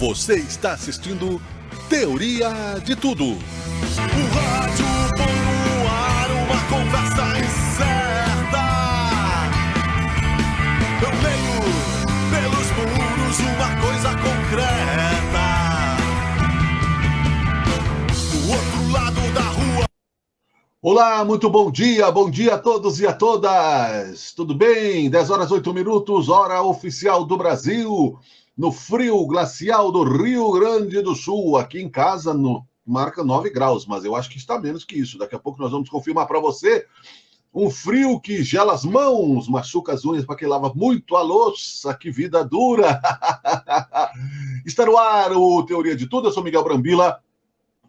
Você está assistindo Teoria de Tudo. O rádio põe no ar uma conversa incerta. Eu leio pelos muros uma coisa concreta. Do outro lado da rua. Olá, muito bom dia a todos e a todas. Tudo bem? 10 horas 8 minutos, hora oficial do Brasil. No frio glacial do Rio Grande do Sul, aqui em casa, marca 9 graus, mas eu acho que está menos que isso. Daqui a pouco nós vamos confirmar para você. Um frio que gela as mãos, machuca as unhas para quem lava muito a louça. Que vida dura! Está no ar o Teoria de Tudo. Eu sou Miguel Brambila.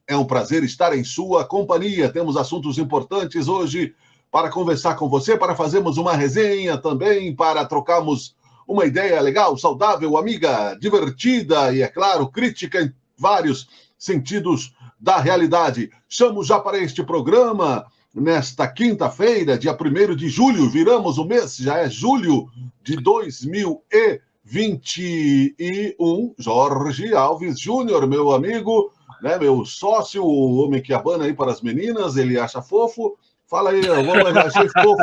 É um prazer estar em sua companhia. Temos assuntos importantes hoje para conversar com você, para fazermos uma resenha também, para trocarmos uma ideia legal, saudável, amiga, divertida e, é claro, crítica em vários sentidos da realidade. Chamo já para este programa, nesta quinta-feira, dia 1º de julho, viramos o mês, já é julho de 2021. Jorge Alves Júnior, meu amigo, né, meu sócio, o homem que abana aí para as meninas, ele acha fofo. Fala aí, eu achei fofo.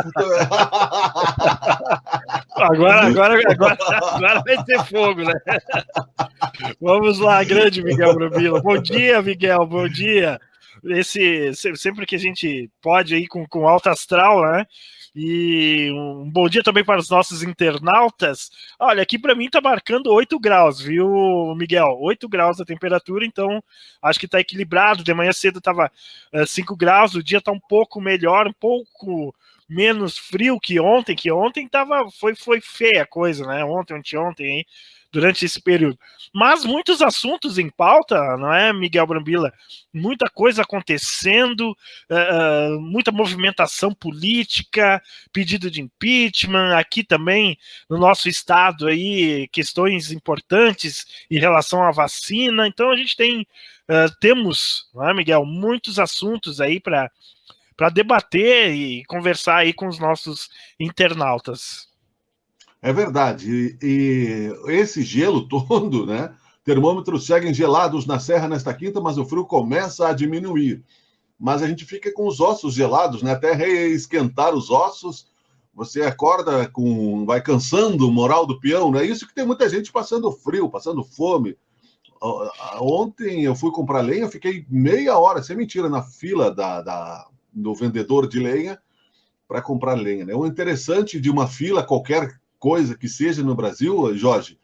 Agora vai ter fogo, né? Vamos lá, grande Miguel Brambila. Bom dia, Miguel, bom dia. Sempre que a gente pode aí com alto astral, né? E um bom dia também para os nossos internautas. Olha, aqui para mim tá marcando 8 graus, viu, Miguel? 8 graus a temperatura, então acho que tá equilibrado. De manhã cedo tava 5 graus, o dia tá um pouco melhor, um pouco menos frio que ontem foi feia a coisa, né? Anteontem, hein? Durante esse período. Mas muitos assuntos em pauta, não é, Miguel Brambila? Muita coisa acontecendo, muita movimentação política, pedido de impeachment, aqui também no nosso estado aí, questões importantes em relação à vacina. Então a gente temos, não é, Miguel, muitos assuntos aí para debater e conversar aí com os nossos internautas. É verdade. E esse gelo todo, né? Termômetros seguem gelados na serra nesta quinta, mas o frio começa a diminuir. Mas a gente fica com os ossos gelados, né? Até reesquentar os ossos, você acorda vai cansando o moral do peão, né? Isso que tem muita gente passando frio, passando fome. Ontem eu fui comprar lenha, fiquei meia hora, sem mentira, na fila do vendedor de lenha para comprar lenha, né? O interessante de uma fila, qualquer coisa que seja no Brasil, Jorge,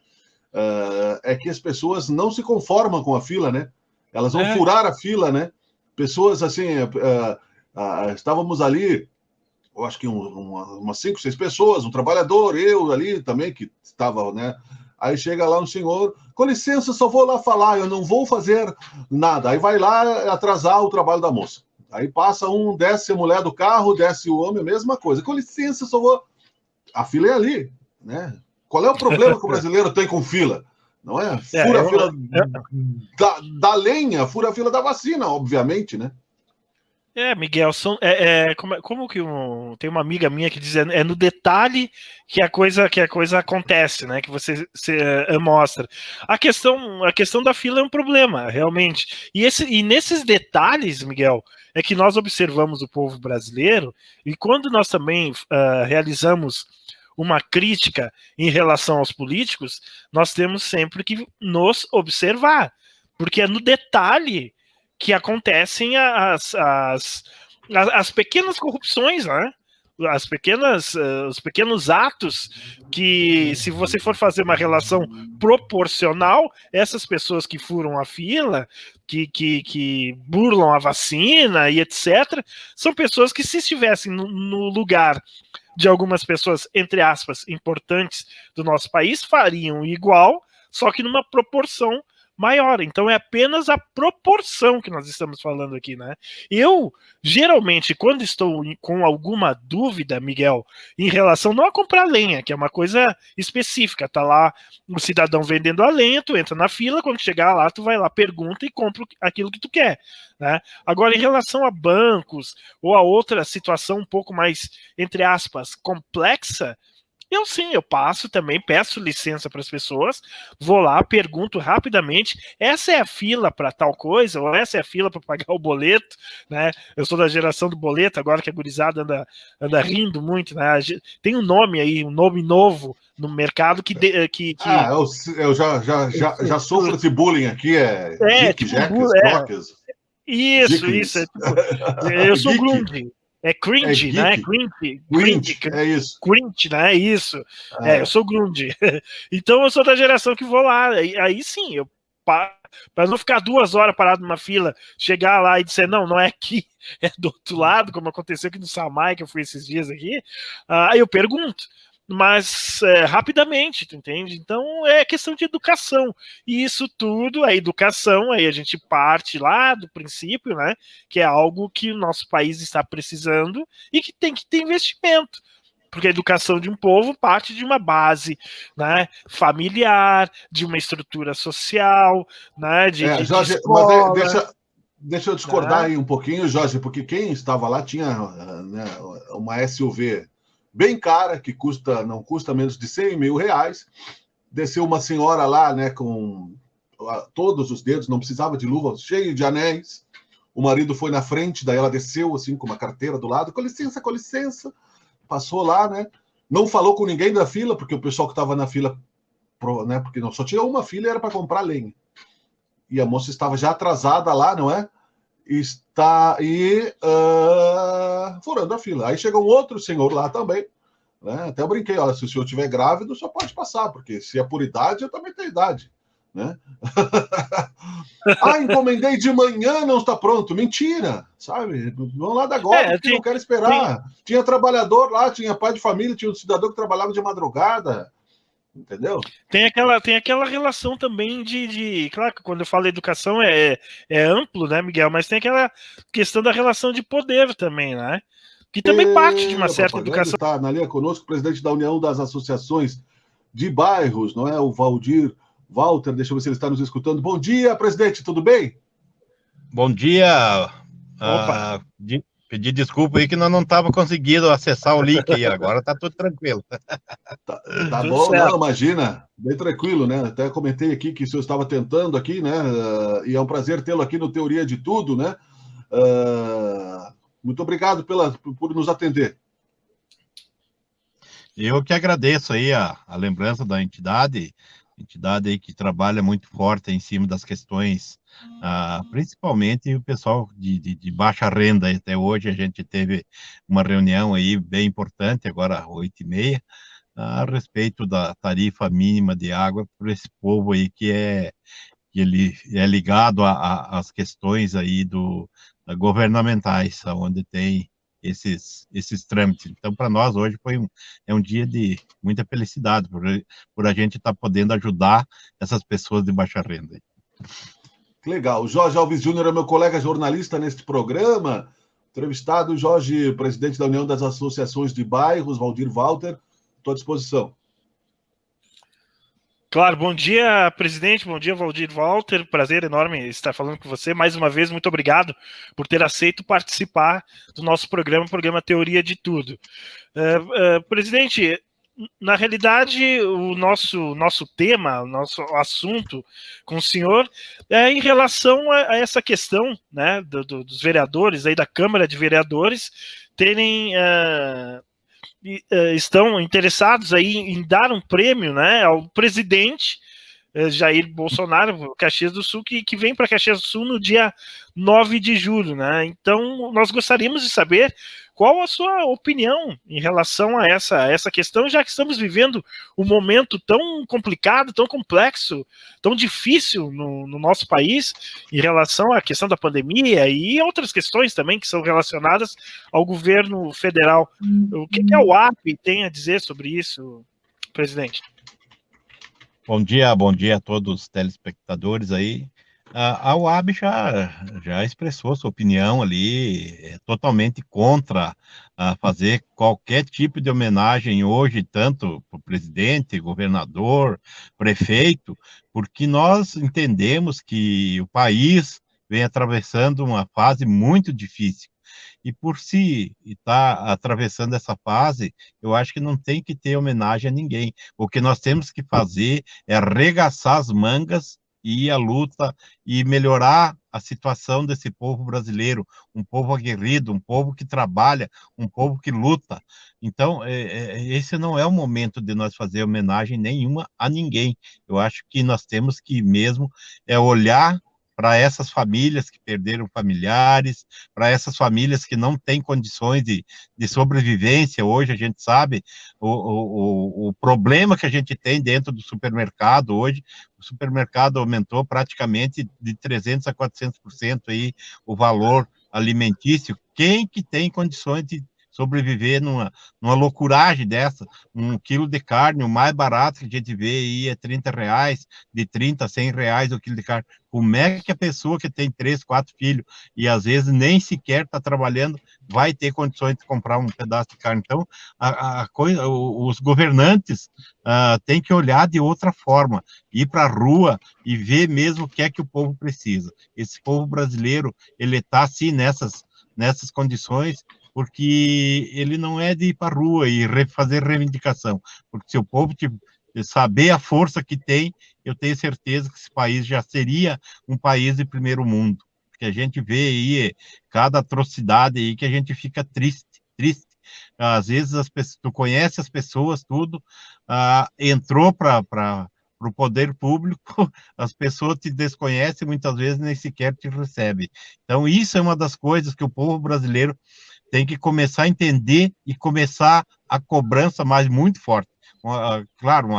é que as pessoas não se conformam com a fila, né? Elas vão furar a fila, né? Pessoas assim, estávamos ali, eu acho que umas 5, 6 pessoas, um trabalhador, eu ali também, que estava, né? Aí chega lá um senhor, com licença, só vou lá falar, eu não vou fazer nada. Aí vai lá atrasar o trabalho da moça. Aí passa desce a mulher do carro, desce o homem, a mesma coisa. Com licença, só vou... A fila é ali, né? Qual é o problema que o brasileiro tem com fila? Não é? Fura a fila da lenha, fura a fila da vacina, obviamente, né? Miguel, como que tem uma amiga minha que diz, é no detalhe que a coisa acontece, né? Que você mostra. A questão da fila é um problema, realmente. E nesses detalhes, Miguel, é que nós observamos o povo brasileiro, e quando nós também realizamos uma crítica em relação aos políticos, nós temos sempre que nos observar, porque é no detalhe que acontecem as pequenas corrupções, né? Os pequenos atos que, se você for fazer uma relação proporcional, essas pessoas que furam a fila, que burlam a vacina e etc., são pessoas que, se estivessem no lugar de algumas pessoas, entre aspas, importantes do nosso país, fariam igual, só que numa proporção maior. Então é apenas a proporção que nós estamos falando aqui, né? Eu, geralmente, quando estou com alguma dúvida, Miguel, em relação não a comprar lenha, que é uma coisa específica, tá lá o cidadão vendendo a lenha, tu entra na fila, quando chegar lá, tu vai lá, pergunta e compra aquilo que tu quer, né? Agora, em relação a bancos ou a outra situação um pouco mais, entre aspas, complexa, Eu passo também, peço licença para as pessoas, vou lá, pergunto rapidamente, essa é a fila para tal coisa, ou essa é a fila para pagar o boleto, né? Eu sou da geração do boleto, agora que a gurizada anda rindo muito, né? Tem um nome aí, um nome novo no mercado que eu já sofro esse bullying aqui, tipo, Jacks, Brockers. Isso, eu sou Geek. grunge. É cringe, né? Cringe, é isso. Cringe, né? Isso. Eu sou grunge. Então eu sou da geração que vou lá. Aí sim, para não ficar 2 horas parado numa fila, chegar lá e dizer, não é aqui, é do outro lado, como aconteceu aqui no Samai, que eu fui esses dias aqui, aí eu pergunto. Mas rapidamente, tu entende? Então é questão de educação. E isso tudo, a educação, aí a gente parte lá do princípio, né? Que é algo que o nosso país está precisando e que tem que ter investimento. Porque a educação de um povo parte de uma base, né, familiar, de uma estrutura social, né, Jorge, escola, mas deixa eu discordar aí um pouquinho, Jorge, porque quem estava lá tinha uma SUV bem cara, que não custa menos de 100 mil reais. Desceu uma senhora lá, né, com todos os dedos, não precisava de luva, cheio de anéis. O marido foi na frente, daí ela desceu assim com uma carteira do lado, com licença, passou lá, né? Não falou com ninguém da fila, porque o pessoal que estava na fila, né, porque não só tinha uma fila e era para comprar lenha. E a moça estava já atrasada lá, não é? Está aí furando a fila. Aí chega um outro senhor lá também, né? Até eu brinquei, olha, se o senhor estiver grávido, só pode passar, porque se é por idade, eu também tenho idade, né? Encomendei de manhã, não está pronto. Mentira, sabe? Vão lá da agora, porque não quero esperar. Tinha trabalhador lá, tinha pai de família, tinha um cidadão que trabalhava de madrugada. Entendeu? Tem aquela relação também claro que quando eu falo educação é amplo, né, Miguel? Mas tem aquela questão da relação de poder também, né? Que também parte de uma certa educação. Está na linha conosco o presidente da União das Associações de Bairros, não é? O Valdir Walter, deixa eu ver se ele está nos escutando. Bom dia, presidente, tudo bem? Bom dia. Pedir desculpa aí que nós não estávamos conseguindo acessar o link aí, agora está tudo tranquilo. Tá bom, não, imagina, bem tranquilo, né? Até comentei aqui que o senhor estava tentando aqui, né? E é um prazer tê-lo aqui no Teoria de Tudo, né? Muito obrigado por nos atender. Eu que agradeço aí a lembrança da entidade aí que trabalha muito forte em cima das questões, principalmente o pessoal de baixa renda. Até hoje a gente teve uma reunião aí bem importante, agora às 8h30, a respeito da tarifa mínima de água para esse povo aí que ele é ligado às questões aí governamentais, onde tem esses trâmites. Então, para nós, hoje é um dia de muita felicidade, por a gente estar podendo ajudar essas pessoas de baixa renda. Que legal. O Jorge Alves Júnior é meu colega jornalista neste programa. Entrevistado, Jorge, presidente da União das Associações de Bairros, Valdir Walter, estou à disposição. Claro, bom dia, presidente, bom dia, Valdir Walter, prazer enorme estar falando com você, mais uma vez, muito obrigado por ter aceito participar do nosso programa Teoria de Tudo. Presidente, na realidade, o nosso tema, o nosso assunto com o senhor é em relação a essa questão, né, dos vereadores, aí da Câmara de Vereadores, estão interessados aí em dar um prêmio, né, ao presidente Jair Bolsonaro, Caxias do Sul, que vem para Caxias do Sul no dia 9 de julho, né? Então, nós gostaríamos de saber qual a sua opinião em relação a essa questão, já que estamos vivendo um momento tão complicado, tão complexo, tão difícil no nosso país, em relação à questão da pandemia e outras questões também que são relacionadas ao governo federal. O que a UAP tem a dizer sobre isso, presidente? Bom dia a todos os telespectadores aí. A UAB já expressou sua opinião ali, é totalmente contra fazer qualquer tipo de homenagem hoje, tanto para o presidente, governador, prefeito, porque nós entendemos que o país vem atravessando uma fase muito difícil. E por se estar atravessando essa fase, eu acho que não tem que ter homenagem a ninguém. O que nós temos que fazer é arregaçar as mangas e ir à luta e melhorar a situação desse povo brasileiro, um povo aguerrido, um povo que trabalha, um povo que luta. Então, esse não é o momento de nós fazer homenagem nenhuma a ninguém. Eu acho que nós temos que mesmo olhar para essas famílias que perderam familiares, para essas famílias que não têm condições de sobrevivência. Hoje a gente sabe o problema que a gente tem dentro do supermercado hoje. O supermercado aumentou praticamente de 300% a 400% aí o valor alimentício. Quem que tem condições de sobreviver numa loucuragem dessa? 1 quilo de carne, o mais barato que a gente vê aí é R$30, de 30 a 100 reais o quilo de carne. Como é que a pessoa que tem 3, 4 filhos e às vezes nem sequer está trabalhando vai ter condições de comprar um pedaço de carne? Então, os governantes têm que olhar de outra forma, ir para a rua e ver mesmo o que é que o povo precisa. Esse povo brasileiro, ele está assim nessas condições, porque ele não é de ir para a rua e fazer reivindicação, porque se o povo saber a força que tem, eu tenho certeza que esse país já seria um país de primeiro mundo, porque a gente vê aí cada atrocidade aí que a gente fica triste. Às vezes tu conhece as pessoas, tudo, entrou para o poder público, as pessoas te desconhecem, muitas vezes nem sequer te recebem. Então, isso é uma das coisas que o povo brasileiro tem que começar a entender e começar a cobrança mais muito forte. Claro,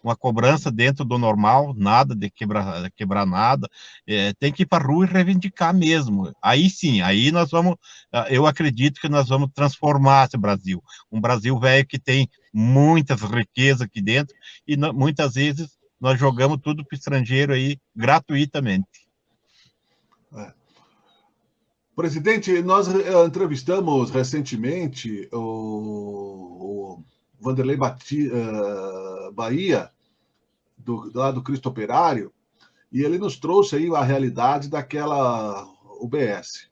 uma cobrança dentro do normal, nada de quebrar nada, tem que ir para a rua e reivindicar mesmo. Aí sim, aí nós vamos, eu acredito que nós vamos transformar esse Brasil. Um Brasil velho que tem muitas riquezas aqui dentro e muitas vezes nós jogamos tudo para o estrangeiro aí gratuitamente. Presidente, nós entrevistamos recentemente o Vanderlei Bahia, lá do Cristo Operário, e ele nos trouxe aí a realidade daquela UBS.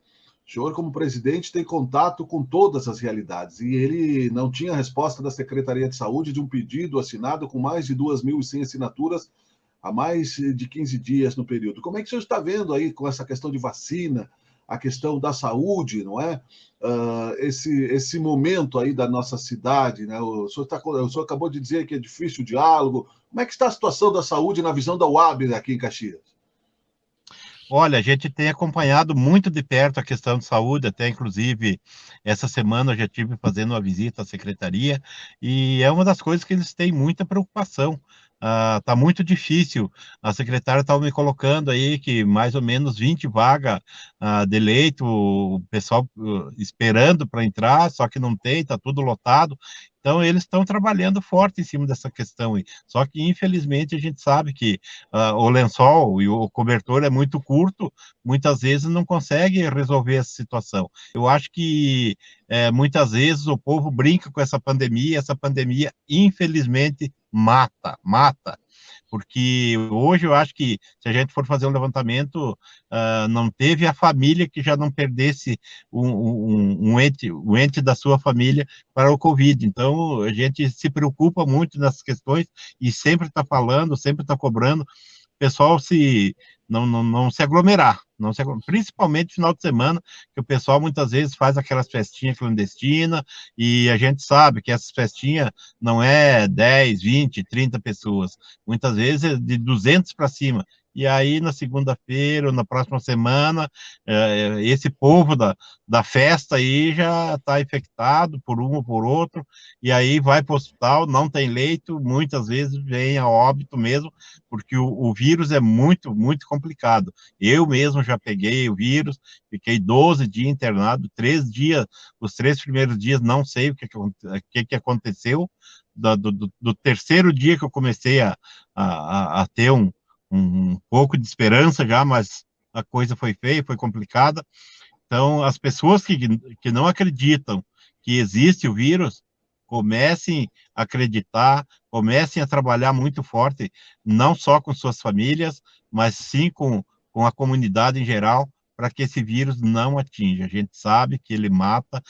O senhor, como presidente, tem contato com todas as realidades, e ele não tinha resposta da Secretaria de Saúde de um pedido assinado com mais de 2.100 assinaturas há mais de 15 dias no período. Como é que o senhor está vendo aí com essa questão de vacina, a questão da saúde, não é? Esse momento aí da nossa cidade, né? O senhor acabou de dizer que é difícil o diálogo. Como é que está a situação da saúde na visão da UAB aqui em Caxias? Olha, a gente tem acompanhado muito de perto a questão de saúde, até inclusive essa semana eu já estive fazendo uma visita à secretaria, e é uma das coisas que eles têm muita preocupação. Tá muito difícil. A secretária estava me colocando aí que mais ou menos 20 vagas de leito, o pessoal esperando para entrar, só que não tem, está tudo lotado. Então, eles estão trabalhando forte em cima dessa questão aí. Só que, infelizmente, a gente sabe que o lençol e o cobertor é muito curto, muitas vezes não consegue resolver essa situação. Eu acho que, muitas vezes, o povo brinca com essa pandemia, infelizmente, mata. Porque hoje eu acho que, se a gente for fazer um levantamento, não teve a família que já não perdesse um ente da sua família para o Covid. Então, a gente se preocupa muito nessas questões e sempre está falando, sempre está cobrando, o pessoal não se aglomerar, principalmente no final de semana, que o pessoal muitas vezes faz aquelas festinhas clandestinas, e a gente sabe que essas festinhas não é 10, 20, 30 pessoas, muitas vezes é de 200 para cima. E aí, na segunda-feira ou na próxima semana, esse povo da festa aí já está infectado por um ou por outro, e aí vai para o hospital, não tem leito, muitas vezes vem a óbito mesmo, porque o vírus é muito, muito complicado. Eu mesmo já peguei o vírus, fiquei 12 dias internado, 3 dias, os 3 primeiros dias não sei o que aconteceu, do terceiro dia que eu comecei a ter um pouco de esperança já, mas a coisa foi feia, foi complicada. Então, as pessoas que não acreditam que existe o vírus, comecem a acreditar, comecem a trabalhar muito forte, não só com suas famílias, mas sim com a comunidade em geral, para que esse vírus não atinja. A gente sabe que ele mata,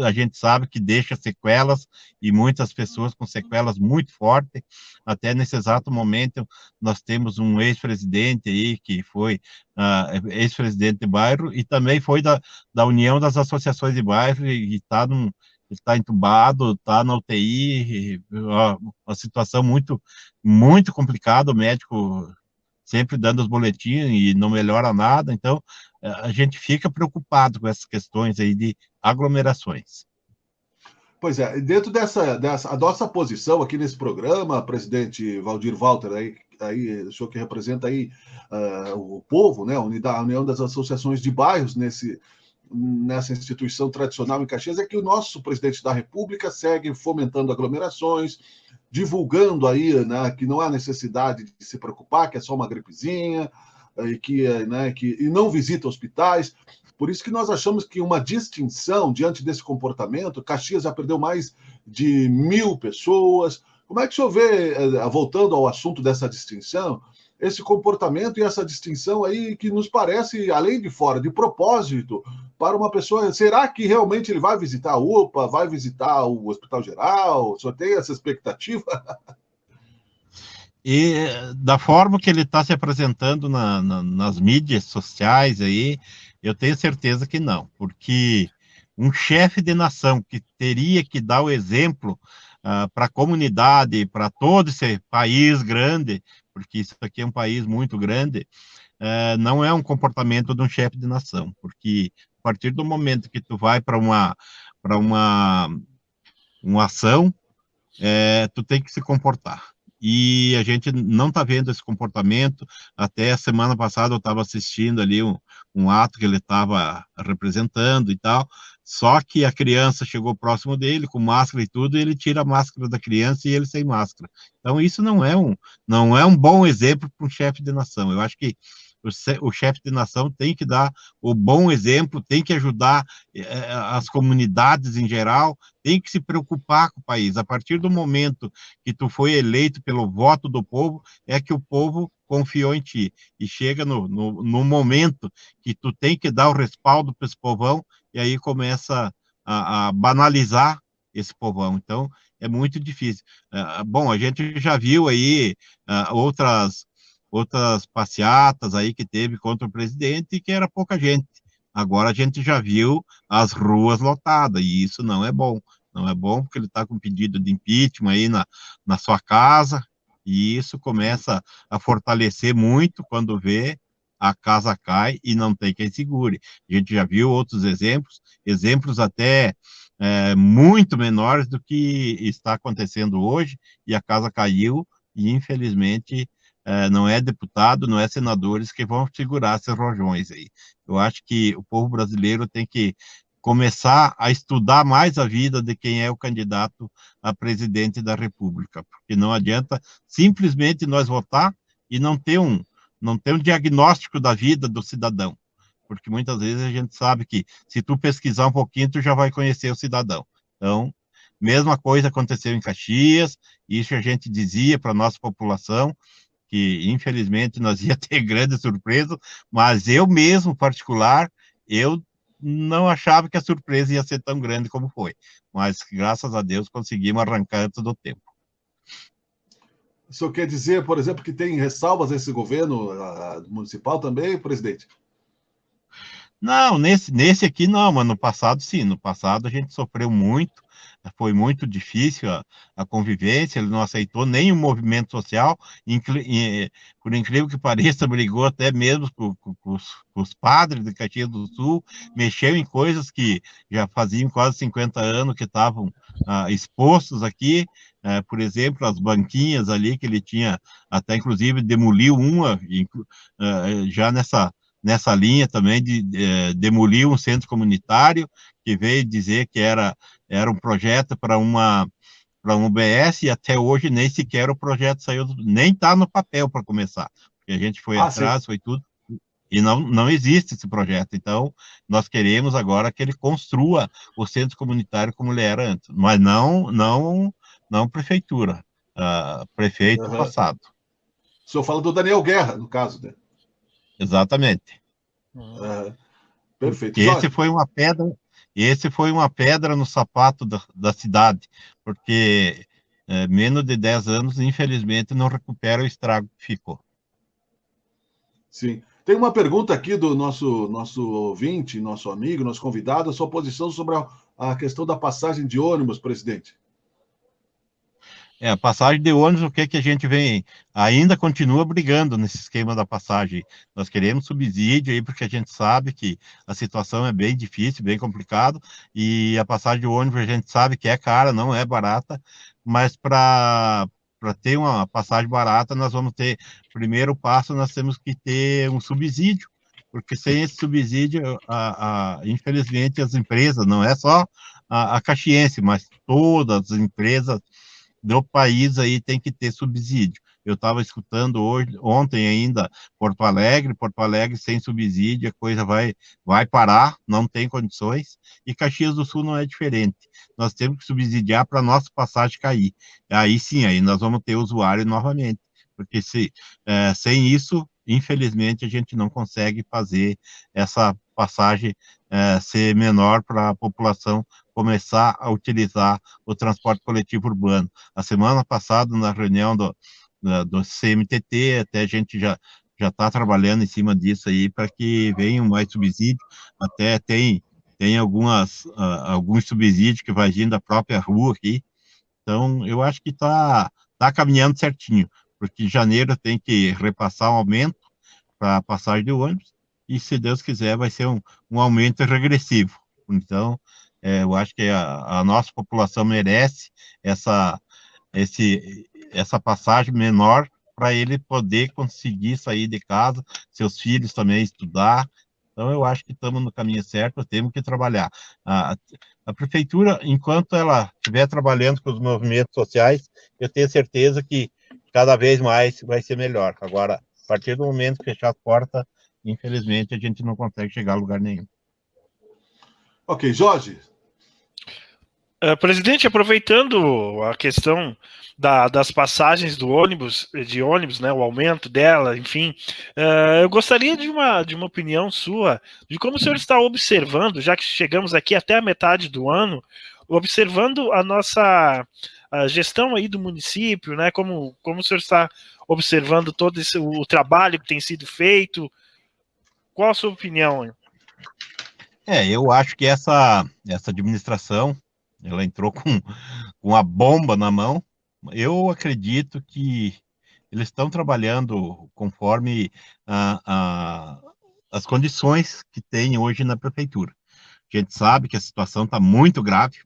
a gente sabe que deixa sequelas, e muitas pessoas com sequelas muito fortes. Até nesse exato momento, nós temos um ex-presidente aí, que foi ex-presidente de bairro, e também foi da União das Associações de Bairro, e está entubado, está na UTI, uma situação muito, muito complicada, o médico sempre dando os boletins e não melhora nada, então a gente fica preocupado com essas questões aí de aglomerações. Pois é, dentro dessa a nossa posição aqui nesse programa, presidente Valdir Walter, aí o senhor que representa aí o povo, né, a União das Associações de Bairros nessa instituição tradicional em Caxias, é que o nosso presidente da República segue fomentando aglomerações, divulgando aí, né, que não há necessidade de se preocupar, que é só uma gripezinha, e não visita hospitais. Por isso que nós achamos que uma distinção diante desse comportamento, Caxias já perdeu mais de 1.000 pessoas. Como é que o senhor vê, voltando ao assunto dessa distinção, esse comportamento e essa distinção aí que nos parece, além de fora, de propósito, para uma pessoa, será que realmente ele vai visitar a UPA, vai visitar o Hospital Geral? O senhor tem essa expectativa? E da forma que ele está se apresentando nas mídias sociais aí, eu tenho certeza que não, porque um chefe de nação que teria que dar o exemplo para a comunidade, para todo esse país grande, porque isso aqui é um país muito grande, não é um comportamento de um chefe de nação, porque a partir do momento que tu vai para uma ação, tu tem que se comportar. E a gente não está vendo esse comportamento. Até a semana passada eu estava assistindo ali um ato que ele estava representando e tal, só que a criança chegou próximo dele com máscara e tudo, e ele tira a máscara da criança e ele sem máscara. Então isso não é um bom exemplo para um chefe de nação. Eu acho que o chefe de nação tem que dar o bom exemplo, tem que ajudar as comunidades em geral, tem que se preocupar com o país. A partir do momento que tu foi eleito pelo voto do povo, é que o povo confiou em ti. E chega no momento que tu tem que dar o respaldo para esse povão, e aí começa a banalizar esse povão. Então, é muito difícil. Bom, a gente já viu aí outras passeatas aí que teve contra o presidente, que era pouca gente. Agora a gente já viu as ruas lotadas, e isso não é bom. Não é bom, porque ele está com pedido de impeachment aí na sua casa, e isso começa a fortalecer muito quando vê a casa cai e não tem quem segure. A gente já viu outros exemplos até muito menores do que está acontecendo hoje, e a casa caiu, e infelizmente não é deputado, não é senadores que vão segurar esses rojões aí. Eu acho que o povo brasileiro tem que começar a estudar mais a vida de quem é o candidato a presidente da República, porque não adianta simplesmente nós votar e não ter um diagnóstico da vida do cidadão, porque muitas vezes a gente sabe que se tu pesquisar um pouquinho, tu já vai conhecer o cidadão. Então, mesma coisa aconteceu em Caxias, isso a gente dizia para a nossa população, que infelizmente nós ia ter grande surpresa, mas eu mesmo, particular, eu não achava que a surpresa ia ser tão grande como foi, mas graças a Deus conseguimos arrancar antes do tempo. O senhor quer dizer, por exemplo, que tem ressalvas a esse governo municipal também, presidente? Não, nesse aqui não, mas no passado sim, no passado a gente sofreu muito, foi muito difícil a convivência, ele não aceitou nem o movimento social, por incrível que pareça, brigou até mesmo com os padres de Caxias do Sul, mexeu em coisas que já faziam quase 50 anos que estavam expostos aqui, por exemplo, as banquinhas ali que ele tinha, até inclusive demoliu uma, já nessa linha também de demolir um centro comunitário, que veio dizer que era um projeto para uma UBS, e até hoje nem sequer o projeto saiu, nem está no papel para começar, porque a gente foi atrás, foi tudo, e não existe esse projeto. Então, nós queremos agora que ele construa o centro comunitário como ele era antes, mas não prefeitura, prefeito passado. O senhor fala do Daniel Guerra, no caso, né? Exatamente. Perfeito. Esse foi uma pedra no sapato da cidade, porque menos de 10 anos, infelizmente, não recupera o estrago que ficou. Sim. Tem uma pergunta aqui do nosso ouvinte, nosso amigo, nosso convidado, a sua posição sobre a questão da passagem de ônibus, presidente. A passagem de ônibus, o que a gente vem, ainda continua brigando nesse esquema da passagem. Nós queremos subsídio aí, porque a gente sabe que a situação é bem difícil, bem complicado, e a passagem de ônibus a gente sabe que é cara, não é barata, mas para ter uma passagem barata, nós vamos ter, primeiro passo, nós temos que ter um subsídio, porque sem esse subsídio, infelizmente, as empresas, não é só a Caxiense, mas todas as empresas do país aí tem que ter subsídio. Eu estava escutando ontem ainda, Porto Alegre sem subsídio, a coisa vai parar, não tem condições, e Caxias do Sul não é diferente. Nós temos que subsidiar para a nossa passagem cair. Aí sim, aí nós vamos ter usuário novamente, porque sem isso, infelizmente, a gente não consegue fazer essa passagem ser menor para a população começar a utilizar o transporte coletivo urbano. A semana passada, na reunião do CMTT, até a gente já está trabalhando em cima disso aí, para que venham mais subsídios, até tem alguns subsídios que vai vir da própria rua aqui, então eu acho que está caminhando certinho, porque em janeiro tem que repassar um aumento para a passagem de ônibus, e se Deus quiser vai ser um aumento regressivo. Então, eu acho que a nossa população merece essa passagem menor para ele poder conseguir sair de casa, seus filhos também estudar. Então, eu acho que estamos no caminho certo, temos que trabalhar. A prefeitura, enquanto ela estiver trabalhando com os movimentos sociais, eu tenho certeza que cada vez mais vai ser melhor. Agora, a partir do momento que fechar a porta, infelizmente, a gente não consegue chegar a lugar nenhum. Ok, Jorge. Presidente, aproveitando a questão das passagens de ônibus, né, o aumento dela, enfim, eu gostaria de uma opinião sua, de como o senhor está observando, já que chegamos aqui até a metade do ano, observando a nossa gestão aí do município, né, como o senhor está observando todo o trabalho que tem sido feito, qual a sua opinião? Eu acho que essa administração, ela entrou com a bomba na mão. Eu acredito que eles estão trabalhando conforme as condições que tem hoje na prefeitura. A gente sabe que a situação está muito grave,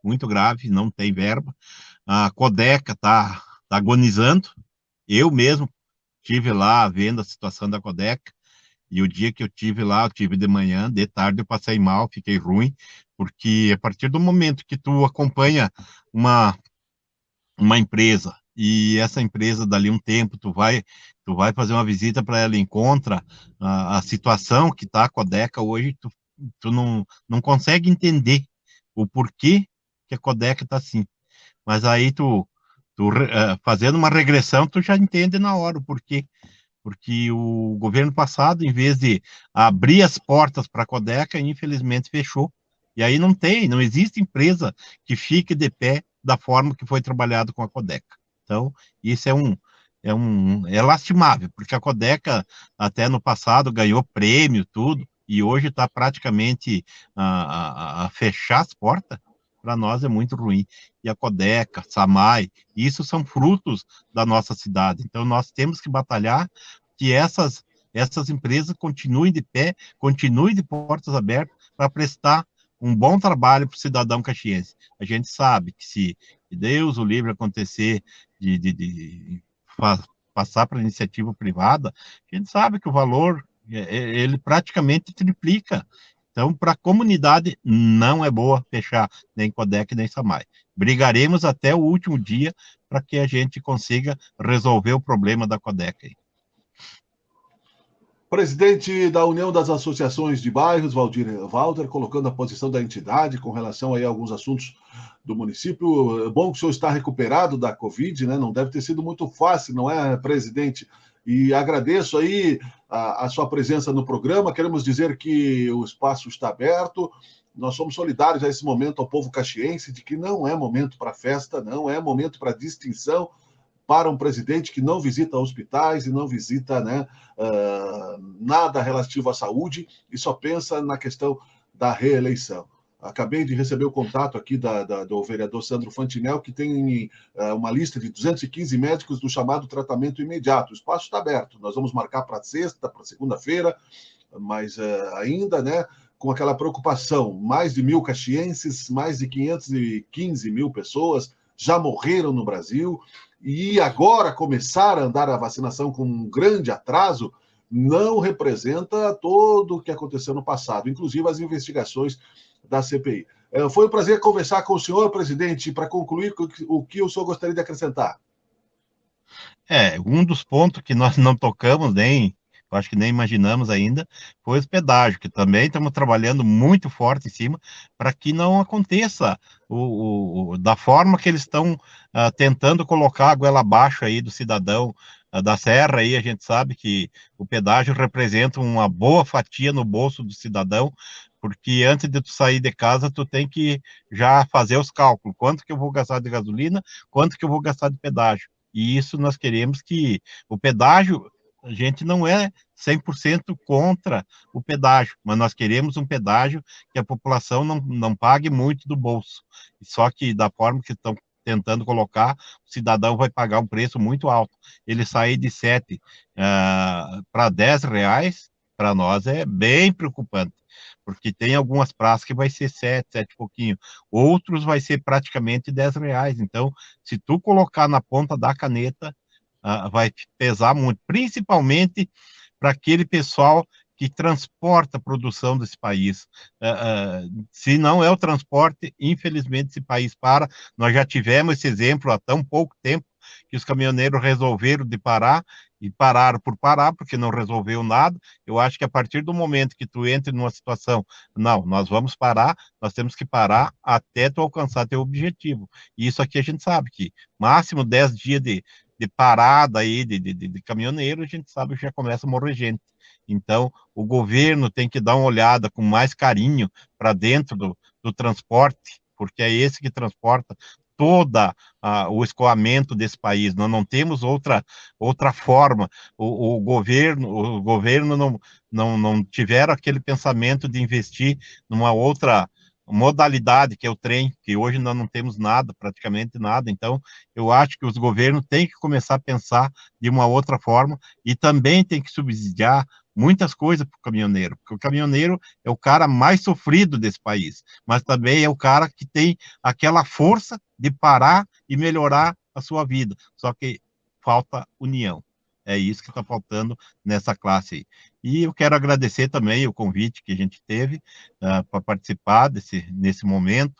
não tem verba. A Codeca está agonizando. Eu mesmo estive lá vendo a situação da Codeca, e o dia que eu tive lá, eu tive de manhã, de tarde eu passei mal, fiquei ruim, porque a partir do momento que tu acompanha uma empresa, e essa empresa dali um tempo, tu vai fazer uma visita para ela, encontra a situação que está a Codeca hoje, tu não consegue entender o porquê que a Codeca está assim. Mas aí fazendo uma regressão, tu já entende na hora o porquê. Porque o governo passado, em vez de abrir as portas para a Codeca, infelizmente fechou. E aí não existe empresa que fique de pé da forma que foi trabalhado com a Codeca. Então, isso é lastimável, porque a Codeca, até no passado, ganhou prêmio, tudo, e hoje está praticamente a fechar as portas. Para nós é muito ruim. E a Codeca, Samay, isso são frutos da nossa cidade. Então, nós temos que batalhar que essas empresas continuem de pé, continuem de portas abertas para prestar um bom trabalho para o cidadão caxiense. A gente sabe que se Deus o livre acontecer de passar para a iniciativa privada, a gente sabe que o valor, ele praticamente triplica. Então, para a comunidade, não é boa fechar nem Codeca nem Samay. Brigaremos até o último dia para que a gente consiga resolver o problema da Codeca. Presidente da União das Associações de Bairros, Valdir Walter, colocando a posição da entidade com relação aí a alguns assuntos do município. É bom que o senhor está recuperado da Covid, né? Não deve ter sido muito fácil, não é, presidente? E agradeço aí a sua presença no programa. Queremos dizer que o espaço está aberto. Nós somos solidários a esse momento ao povo caxiense, de que não é momento para festa, não é momento para distinção para um presidente que não visita hospitais e não visita, né, nada relativo à saúde e só pensa na questão da reeleição. Acabei de receber o contato aqui do vereador Sandro Fantinel, que tem uma lista de 215 médicos do chamado tratamento imediato. O espaço está aberto. Nós vamos marcar para sexta, para segunda-feira, mas ainda, né, com aquela preocupação. Mais de 1.000 caxienses, mais de 515 mil pessoas já morreram no Brasil, e agora começar a andar a vacinação com um grande atraso não representa todo o que aconteceu no passado, inclusive as investigações da CPI. Foi um prazer conversar com o senhor, presidente. Para concluir, o que o senhor gostaria de acrescentar? Um dos pontos que nós não tocamos, eu acho que nem imaginamos ainda, foi o pedágio, que também estamos trabalhando muito forte em cima para que não aconteça da forma que eles estão tentando colocar a goela abaixo aí do cidadão da Serra. Aí a gente sabe que o pedágio representa uma boa fatia no bolso do cidadão, porque antes de tu sair de casa, tu tem que já fazer os cálculos, quanto que eu vou gastar de gasolina, quanto que eu vou gastar de pedágio. E isso nós queremos que o pedágio, a gente não é 100% contra o pedágio, mas nós queremos um pedágio que a população não pague muito do bolso. Só que da forma que estão tentando colocar, o cidadão vai pagar um preço muito alto. Ele sair de 7 para 10 reais, para nós é bem preocupante, porque tem algumas praças que vai ser 7 e pouquinho, outros vai ser praticamente 10 reais. Então, se tu colocar na ponta da caneta, vai pesar muito, principalmente para aquele pessoal que transporta a produção desse país. Se não é o transporte, infelizmente esse país para. Nós já tivemos esse exemplo há tão pouco tempo que os caminhoneiros resolveram de parar, e pararam por parar, porque não resolveu nada. Eu acho que a partir do momento que tu entra numa situação, não, nós vamos parar, nós temos que parar até tu alcançar teu objetivo. E isso aqui a gente sabe que máximo 10 dias de parada aí de caminhoneiro, a gente sabe que já começa a morrer gente. Então, o governo tem que dar uma olhada com mais carinho para dentro do transporte, porque é esse que transporta toda o escoamento desse país. Nós não temos outra forma. O governo não tiveram aquele pensamento de investir numa outra modalidade, que é o trem, que hoje nós não temos nada, praticamente nada. Então, eu acho que os governos têm que começar a pensar de uma outra forma e também tem que subsidiar muitas coisas para o caminhoneiro, porque o caminhoneiro é o cara mais sofrido desse país, mas também é o cara que tem aquela força de parar e melhorar a sua vida, só que falta união. É isso que está faltando nessa classe aí. E eu quero agradecer também o convite que a gente teve para participar nesse momento.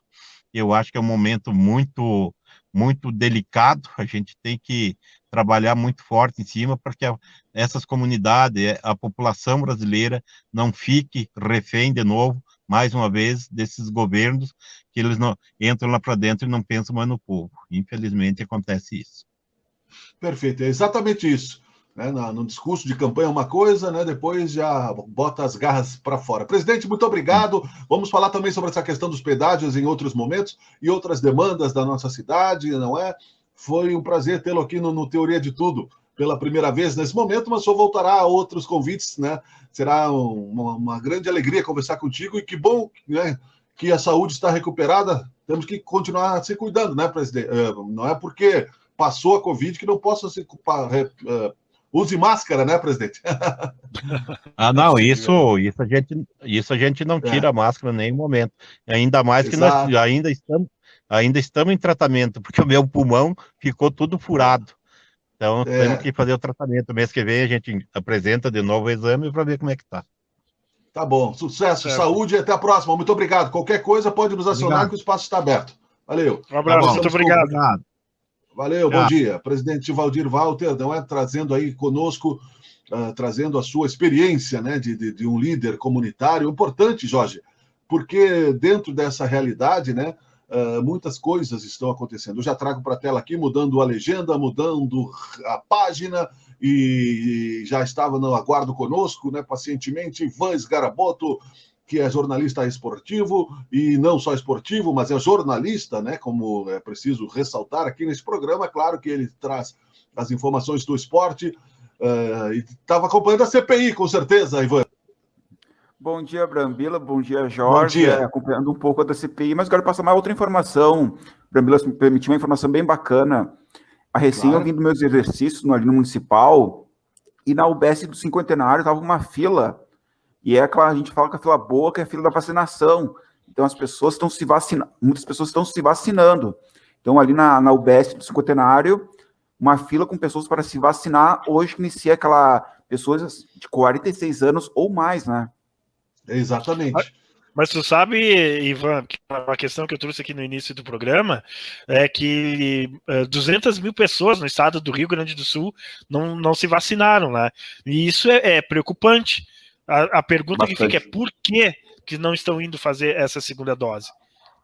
Eu acho que é um momento muito, muito delicado. A gente tem que trabalhar muito forte em cima para que essas comunidades, a população brasileira, não fique refém de novo, mais uma vez, desses governos que eles não entram lá para dentro e não pensam mais no povo. Infelizmente, acontece isso. Perfeito, é exatamente isso. No discurso de campanha é uma coisa, né? Depois já bota as garras para fora. Presidente, muito obrigado. Vamos falar também sobre essa questão dos pedágios em outros momentos e outras demandas da nossa cidade, não é? Foi um prazer tê-lo aqui no Teoria de Tudo pela primeira vez nesse momento, mas só voltará a outros convites, né? Será uma grande alegria conversar contigo e que bom, né, que a saúde está recuperada. Temos que continuar se cuidando, né, presidente? Não é porque passou a Covid que não possa se use máscara, né, presidente? Não, isso a gente não tira a máscara em nenhum momento. Ainda mais que nós ainda estamos em tratamento, porque o meu pulmão ficou tudo furado. Então, temos que fazer o tratamento. Mês que vem a gente apresenta de novo o exame para ver como é que está. Tá bom. Sucesso, saúde e até a próxima. Muito obrigado. Qualquer coisa pode nos acionar que o espaço está aberto. Valeu. Um abraço, muito obrigado. Valeu, bom dia. Presidente Valdir Walter, não é, trazendo aí conosco, trazendo a sua experiência, né, de um líder comunitário. Importante, Jorge, porque dentro dessa realidade, né, muitas coisas estão acontecendo. Eu já trago para a tela aqui, mudando a legenda, mudando a página e já estava no aguardo conosco, né, pacientemente, Ivan Sgaraboto, que é jornalista esportivo, e não só esportivo, mas é jornalista, né, como é preciso ressaltar aqui nesse programa. Claro que ele traz as informações do esporte, e estava acompanhando a CPI, com certeza, Ivan. Bom dia, Brambila. Bom dia, Jorge. Bom dia. Acompanhando um pouco da CPI, mas quero passar uma outra informação. Brambila, se me permitir, uma informação bem bacana. A recém eu vim dos meus exercícios ali no Municipal, e na UBS do Cinquentenário estava uma fila, e é aquela, a gente fala que a fila boa, que é a fila da vacinação. Então as pessoas estão se vacinando, muitas pessoas estão se vacinando. Então ali na UBS do Cinquentenário, uma fila com pessoas para se vacinar, hoje que inicia aquela pessoas de 46 anos ou mais, né? Exatamente. Mas tu sabe, Ivan, que uma questão que eu trouxe aqui no início do programa é que 200 mil pessoas no estado do Rio Grande do Sul não se vacinaram, né? E isso é preocupante. A pergunta que fica é por que não estão indo fazer essa segunda dose?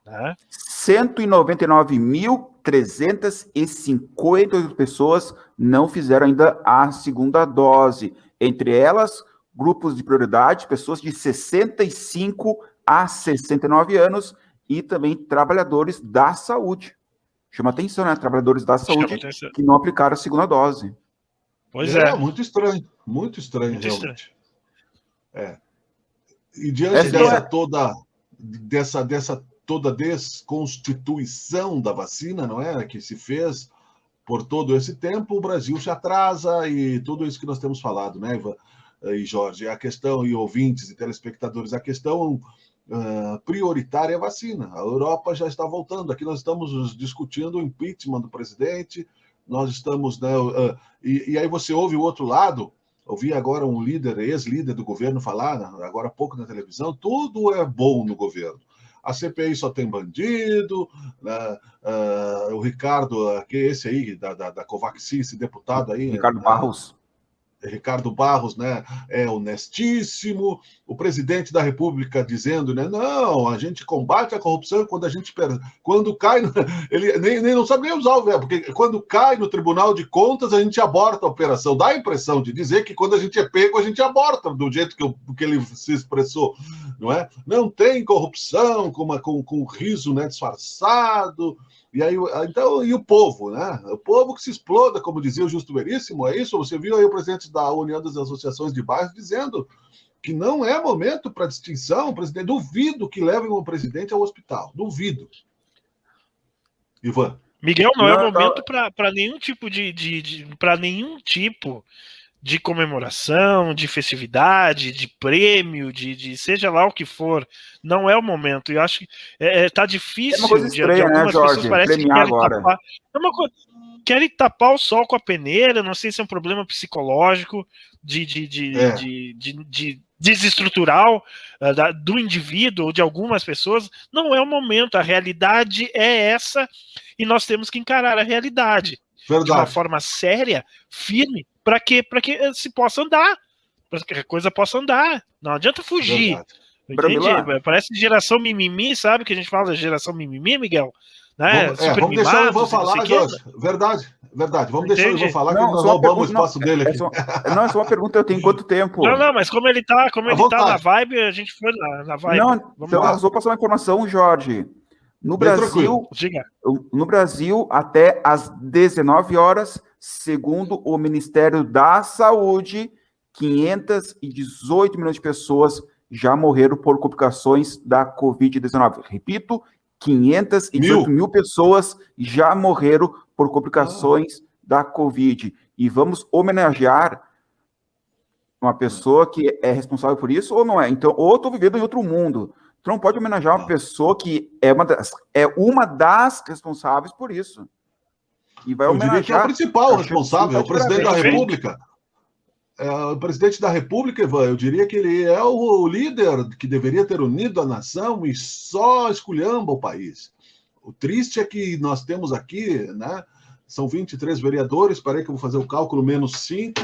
Né? 199.358 pessoas não fizeram ainda a segunda dose. Entre elas, grupos de prioridade, pessoas de 65 a 69 anos e também trabalhadores da saúde. Chama atenção, né? Trabalhadores da saúde que não aplicaram a segunda dose. Pois é. Muito estranho realmente. Estranho. E diante dessa toda desconstituição da vacina, não é, que se fez por todo esse tempo, o Brasil se atrasa, e tudo isso que nós temos falado, né, Ivan e Jorge, a questão, e ouvintes e telespectadores, a questão prioritária é a vacina. A Europa já está voltando. Aqui nós estamos discutindo o impeachment do presidente, nós estamos, né, e aí você ouve o outro lado. Ouvi agora um ex-líder do governo falar, agora há pouco na televisão, tudo é bom no governo. A CPI só tem bandido, né? O Ricardo, esse aí, da Covaxin, esse deputado aí... Ricardo Barros. Ricardo Barros, né, é honestíssimo. O presidente da República dizendo, né, não, a gente combate a corrupção quando cai, ele nem não sabe nem usar o verbo, porque quando cai no Tribunal de Contas a gente aborta a operação. Dá a impressão de dizer que quando a gente é pego a gente aborta, do jeito que ele se expressou, não é? Não tem corrupção com riso, né, disfarçado. E aí, então, e o povo, né? O povo que se exploda, como dizia o Justo Veríssimo, é isso? Você viu aí o presidente da União das Associações de Bairros dizendo que não é momento para distinção. O presidente, duvido que levem o presidente ao hospital, duvido. Ivan. Miguel, não é momento para nenhum tipo para nenhum tipo de comemoração, de festividade, de prêmio, de seja lá o que for. Não é o momento. Eu acho que tá difícil. É uma coisa estranha, de algumas né, Jorge? pessoas parece que agora. Querem tapar o sol com a peneira. Não sei se é um problema psicológico desestrutural do indivíduo ou de algumas pessoas. Não é o momento. A realidade é essa e nós temos que encarar a realidade. Verdade. De uma forma séria, firme, para que se possa andar, para que a coisa possa andar. Não adianta fugir. Parece geração mimimi, sabe? Que a gente fala da geração mimimi, Miguel. Né? Vamos deixar o Ivan falar, Jorge. Verdade. Vamos deixar o Ivan falar, que nós roubamos o espaço dele aqui. É só uma pergunta, eu tenho quanto tempo? Não, mas como ele tá na vibe, a gente foi na vibe. Não, então eu vou passar uma informação, Jorge. No Brasil, até às 19 horas, segundo o Ministério da Saúde, 518 milhões de pessoas já morreram por complicações da Covid-19. Repito, 518 mil pessoas já morreram por complicações da Covid. E vamos homenagear uma pessoa que é responsável por isso ou não é? Então, ou eu estou vivendo em outro mundo. Tu não pode homenagear uma pessoa que é uma das responsáveis por isso. E vai homenagear. Eu diria que é o principal responsável, é o presidente da República. O presidente da República, Ivan, eu diria que ele é o líder que deveria ter unido a nação e só esculhamba o país. O triste é que nós temos aqui, né, são 23 vereadores, parei que eu vou fazer o cálculo, menos 5,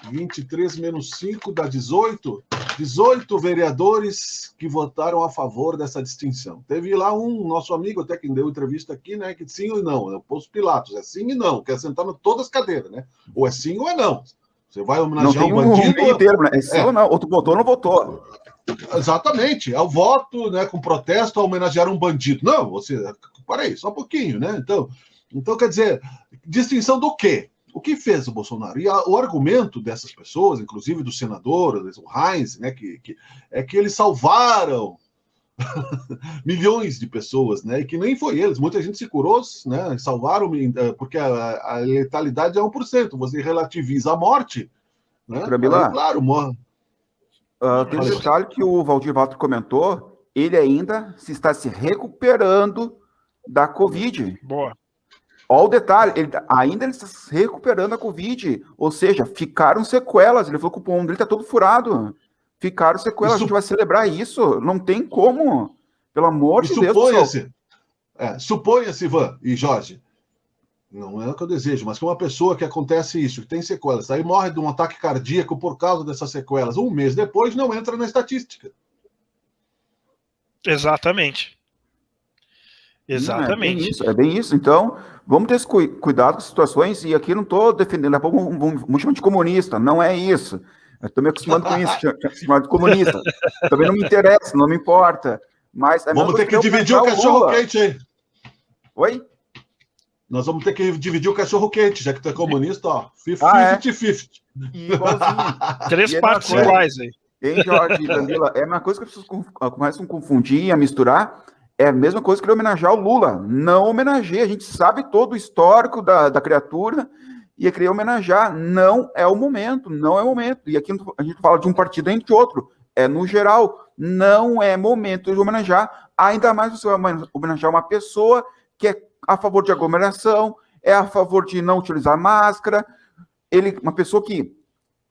23 menos 5 dá 18. 18 vereadores que votaram a favor dessa distinção. Teve lá um nosso amigo até que deu entrevista aqui, né? Que sim ou não, né? Pôs Pilatos, é sim e não, quer sentar em todas as cadeiras, né? Ou é sim ou é não. Você vai homenagear um bandido. Meio termo, né? É sim ou não? Ou tu votou ou não votou. Exatamente, é o voto, né? Com protesto a homenagear um bandido. Não, você. Parei, só um pouquinho, né? Então, quer dizer, distinção do quê? O que fez o Bolsonaro? E o argumento dessas pessoas, inclusive do senador, o Heinz, né, é que eles salvaram milhões de pessoas, né, e que nem foi eles. Muita gente se curou, né, salvaram, porque a letalidade é 1%. Você relativiza a morte, né? Aí, claro, morre. Tem um detalhe que o Valdir Walter comentou, ele ainda está se recuperando da Covid. Boa. Olha o detalhe, ele está se recuperando da Covid, ou seja, ficaram sequelas. Ele falou que o pulmão dele está todo furado. Ficaram sequelas, a gente vai celebrar isso. Não tem como. Pelo amor de Deus. Suponha-se, Ivan e Jorge, não é o que eu desejo, mas que uma pessoa que acontece isso, que tem sequelas, aí morre de um ataque cardíaco por causa dessas sequelas, um mês depois não entra na estatística. Exatamente. É bem isso. Então, vamos ter esse cuidado com as situações, e aqui não estou defendendo, daqui a pouco vamos chamar de comunista, não é isso. Eu estou me acostumando com isso, chamar de comunista. Também não me interessa, não me importa. Mas vamos ter que dividir o cachorro-quente aí. Oi? Nós vamos ter que dividir o cachorro-quente, já que tu é comunista, ó. 50-50. Igualzinho. 3 partes iguais aí. Hein, Jorge e Danila? É uma coisa que as pessoas começam a confundir, a misturar. É a mesma coisa que homenagear o Lula. Não homenageia. A gente sabe todo o histórico da criatura e é querer homenagear. Não é o momento. Não é o momento. E aqui a gente fala de um partido entre outro. É no geral. Não é momento de homenagear. Ainda mais você vai homenagear uma pessoa que é a favor de aglomeração, é a favor de não utilizar máscara. Uma pessoa que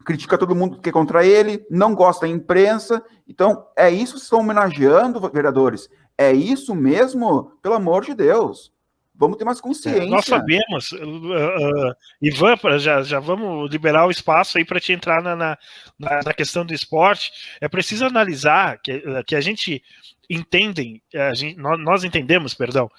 critica todo mundo que é contra ele, não gosta da imprensa. Então, é isso que estão homenageando, vereadores. É isso mesmo? Pelo amor de Deus. Vamos ter mais consciência. Nós sabemos, Ivan, já vamos liberar o espaço aí para te entrar na questão do esporte. É preciso analisar que a gente nós entendemos, perdão,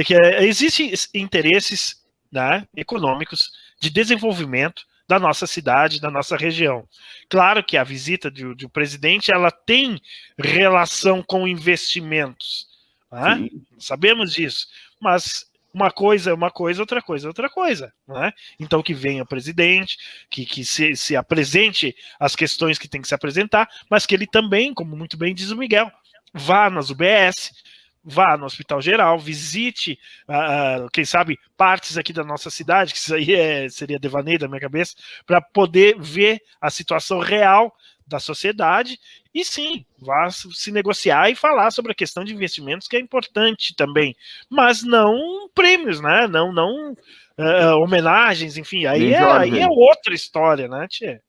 que existem interesses, né, econômicos de desenvolvimento da nossa cidade, da nossa região. Claro que a visita do presidente ela tem relação com investimentos. Né? Sabemos disso, mas uma coisa é uma coisa, outra coisa é outra coisa. Né? Então que venha o presidente, que se apresente as questões que tem que se apresentar, mas que ele também, como muito bem diz o Miguel, vá nas UBS, vá no Hospital Geral, visite, quem sabe, partes aqui da nossa cidade, que isso aí seria devaneio da minha cabeça, para poder ver a situação real da sociedade e sim, vá se negociar e falar sobre a questão de investimentos, que é importante também, mas não prêmios, né? Não homenagens, enfim, aí é outra história, né, Tchê?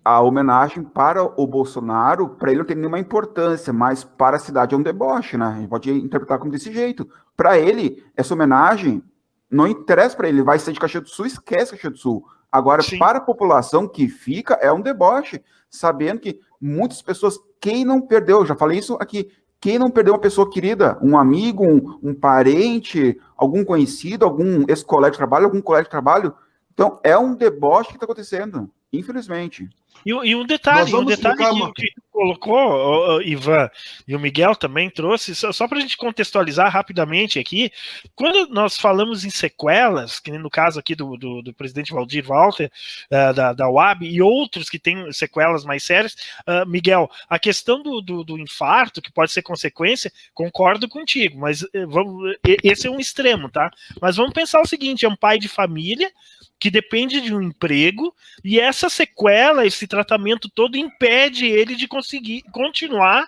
A homenagem para o Bolsonaro, para ele não tem nenhuma importância, mas para a cidade é um deboche, né? A gente pode interpretar como desse jeito. Para ele, essa homenagem não interessa para ele, vai ser de Caxias do Sul, esquece Caxias do Sul. Agora, sim, para a população que fica, é um deboche, sabendo que muitas pessoas, quem não perdeu, já falei isso aqui, quem não perdeu uma pessoa querida, um amigo, um parente, algum conhecido, algum ex-colega de trabalho, algum colega de trabalho, então é um deboche que está acontecendo, infelizmente. E um detalhe que tu colocou, Ivan, e o Miguel também trouxe, só para a gente contextualizar rapidamente aqui, quando nós falamos em sequelas, que no caso aqui do presidente Valdir Walter, da UAB, e outros que têm sequelas mais sérias, Miguel, a questão do infarto, que pode ser consequência, concordo contigo, mas esse é um extremo, tá? Mas vamos pensar o seguinte, é um pai de família, que depende de um emprego, e essa sequela, esse tratamento todo impede ele de conseguir continuar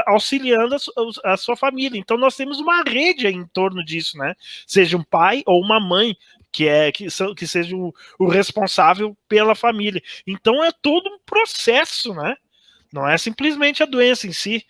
auxiliando a sua família. Então nós temos uma rede em torno disso, né? Seja um pai ou uma mãe que seja o responsável pela família. Então é todo um processo, né? Não é simplesmente a doença em si.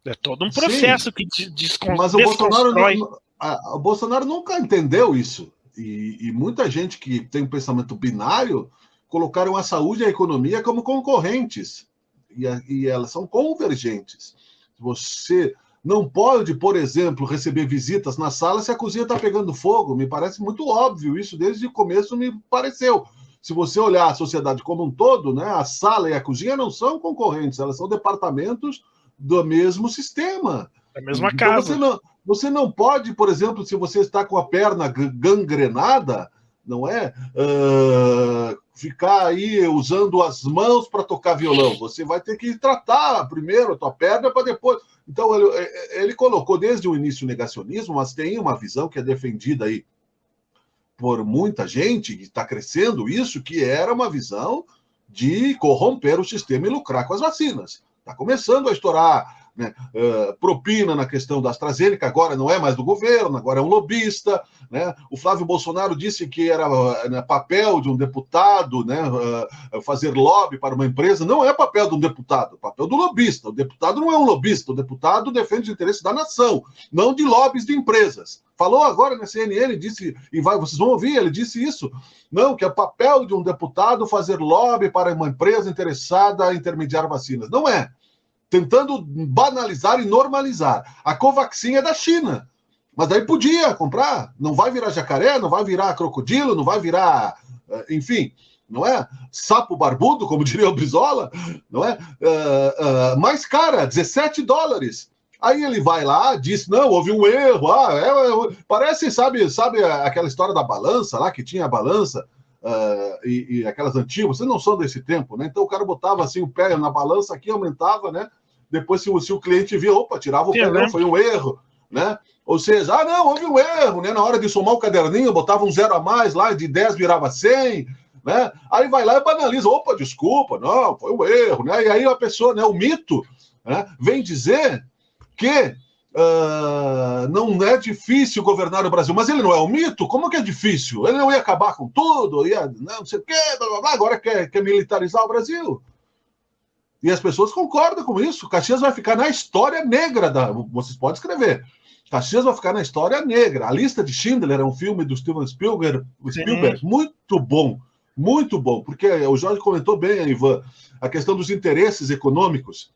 É todo um processo. Sim, que desconstrói. Mas o Bolsonaro nunca entendeu isso. E muita gente que tem um pensamento binário colocaram a saúde e a economia como concorrentes, e elas são convergentes. Você não pode, por exemplo, receber visitas na sala se a cozinha está pegando fogo. Me parece muito óbvio isso, desde o começo me pareceu. Se você olhar a sociedade como um todo, né, a sala e a cozinha não são concorrentes, elas são departamentos do mesmo sistema. Da mesma casa. Então você não pode, por exemplo, se você está com a perna gangrenada, não é? Ficar aí usando as mãos para tocar violão. Você vai ter que tratar primeiro a tua perna para depois. Então, ele colocou desde o início o negacionismo, mas tem uma visão que é defendida aí por muita gente, que está crescendo isso, que era uma visão de corromper o sistema e lucrar com as vacinas. Está começando a estourar, né, propina na questão da AstraZeneca, agora não é mais do governo, agora é um lobista, né? O Flávio Bolsonaro disse que era, né, papel de um deputado, né, fazer lobby para uma empresa. Não é papel de um deputado, é papel do lobista. O deputado não é um lobista, o deputado defende os interesses da nação, não de lobbies de empresas. Falou agora na CNN, disse, e vocês vão ouvir, ele disse isso, não, que é papel de um deputado fazer lobby para uma empresa interessada em intermediar vacinas. Não é. Tentando banalizar e normalizar. A Covaxin é da China, mas daí podia comprar. Não vai virar jacaré, não vai virar crocodilo, não vai virar, enfim, não é? Sapo barbudo, como diria o Brizola, não é? Mais cara, $17. Aí ele vai lá, diz, não, houve um erro. Parece, sabe aquela história da balança lá, que tinha a balança, e aquelas antigas, vocês não são desse tempo, né? Então o cara botava assim o pé na balança aqui, aumentava, né? Depois, se o cliente via, tirava o pé, não, foi um erro, né? Ou seja, não, houve um erro, né? Na hora de somar o caderninho, botava um 0 a mais lá, de 10 virava 100, né? Aí vai lá e banaliza, desculpa, não, foi um erro, né? E aí a pessoa, né, o mito, né, vem dizer que não é difícil governar o Brasil, mas ele não é um mito? Como que é difícil? Ele não ia acabar com tudo, não sei o quê, blá, blá, blá, agora quer militarizar o Brasil. E as pessoas concordam com isso. Caxias vai ficar na história negra vocês podem escrever. Caxias vai ficar na história negra. A Lista de Schindler é um filme do Steven Spielberg, muito bom, porque o Jorge comentou bem, Ivan, a questão dos interesses econômicos.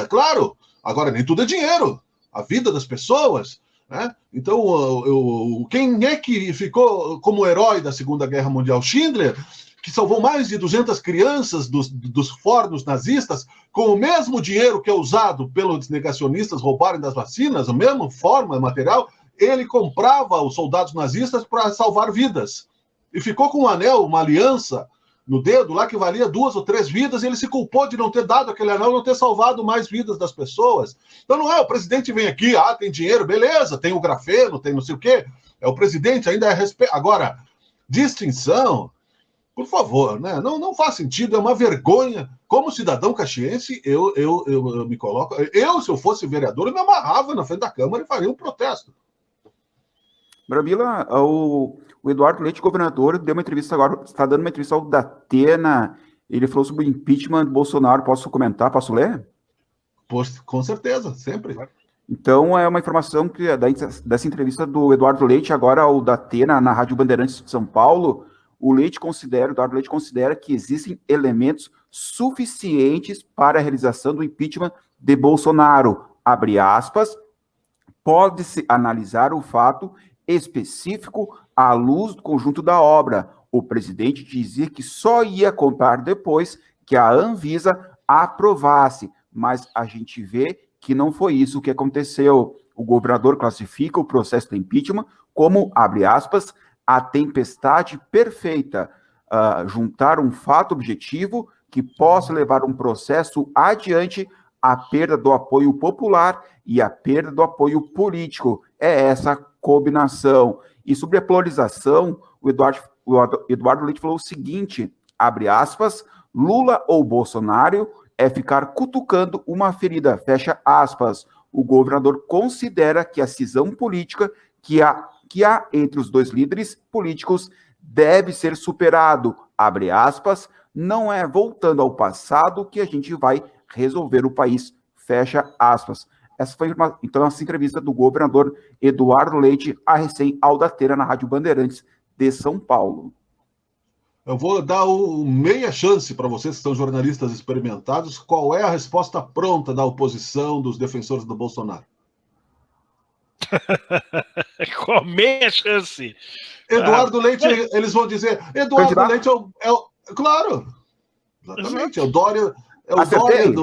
Claro, agora nem tudo é dinheiro. A vida das pessoas, né? Então, quem é que ficou como herói da Segunda Guerra Mundial? Schindler, que salvou mais de 200 crianças dos fornos nazistas, com o mesmo dinheiro que é usado pelos negacionistas roubarem das vacinas, a mesma forma, material, ele comprava os soldados nazistas para salvar vidas. E ficou com um anel, uma aliança no dedo lá que valia 2 ou 3 vidas, e ele se culpou de não ter dado aquele anel, não ter salvado mais vidas das pessoas. Então não é, o presidente vem aqui, tem dinheiro, beleza, tem o grafeno, tem não sei o quê, é o presidente, ainda é respeito. Agora, distinção, por favor, né? Não faz sentido, é uma vergonha. Como cidadão caxiense, eu me coloco... se eu fosse vereador, eu me amarrava na frente da Câmara e faria um protesto. Brambila, o Eduardo Leite, governador, deu uma entrevista agora, está dando uma entrevista ao Datena, ele falou sobre o impeachment do Bolsonaro. Posso comentar? Posso ler? Com certeza, sempre. Então, é uma informação dessa entrevista do Eduardo Leite, agora ao Datena, na Rádio Bandeirantes de São Paulo. O Eduardo Leite considera que existem elementos suficientes para a realização do impeachment de Bolsonaro. Abre aspas, pode-se analisar o fato específico à luz do conjunto da obra. O presidente dizia que só ia contar depois que a Anvisa aprovasse, mas a gente vê que não foi isso que aconteceu. O governador classifica o processo de impeachment como, abre aspas, a tempestade perfeita, juntar um fato objetivo que possa levar um processo adiante, a perda do apoio popular e a perda do apoio político. É essa combinação. E sobre a polarização, o Eduardo Leite falou o seguinte, abre aspas, Lula ou Bolsonaro é ficar cutucando uma ferida, fecha aspas. O governador considera que a cisão política que há entre os dois líderes políticos deve ser superado, abre aspas, não é voltando ao passado que a gente vai resolver o país, fecha aspas. Essa foi então essa entrevista do governador Eduardo Leite, a recém ao Datena, na Rádio Bandeirantes de São Paulo. Eu vou dar meia chance para vocês que são jornalistas experimentados. Qual é a resposta pronta da oposição, dos defensores do Bolsonaro? Com meia chance. Eduardo Leite, eles vão dizer, Eduardo Candidato? Leite é o... Claro, exatamente, é o Dória... Acertei.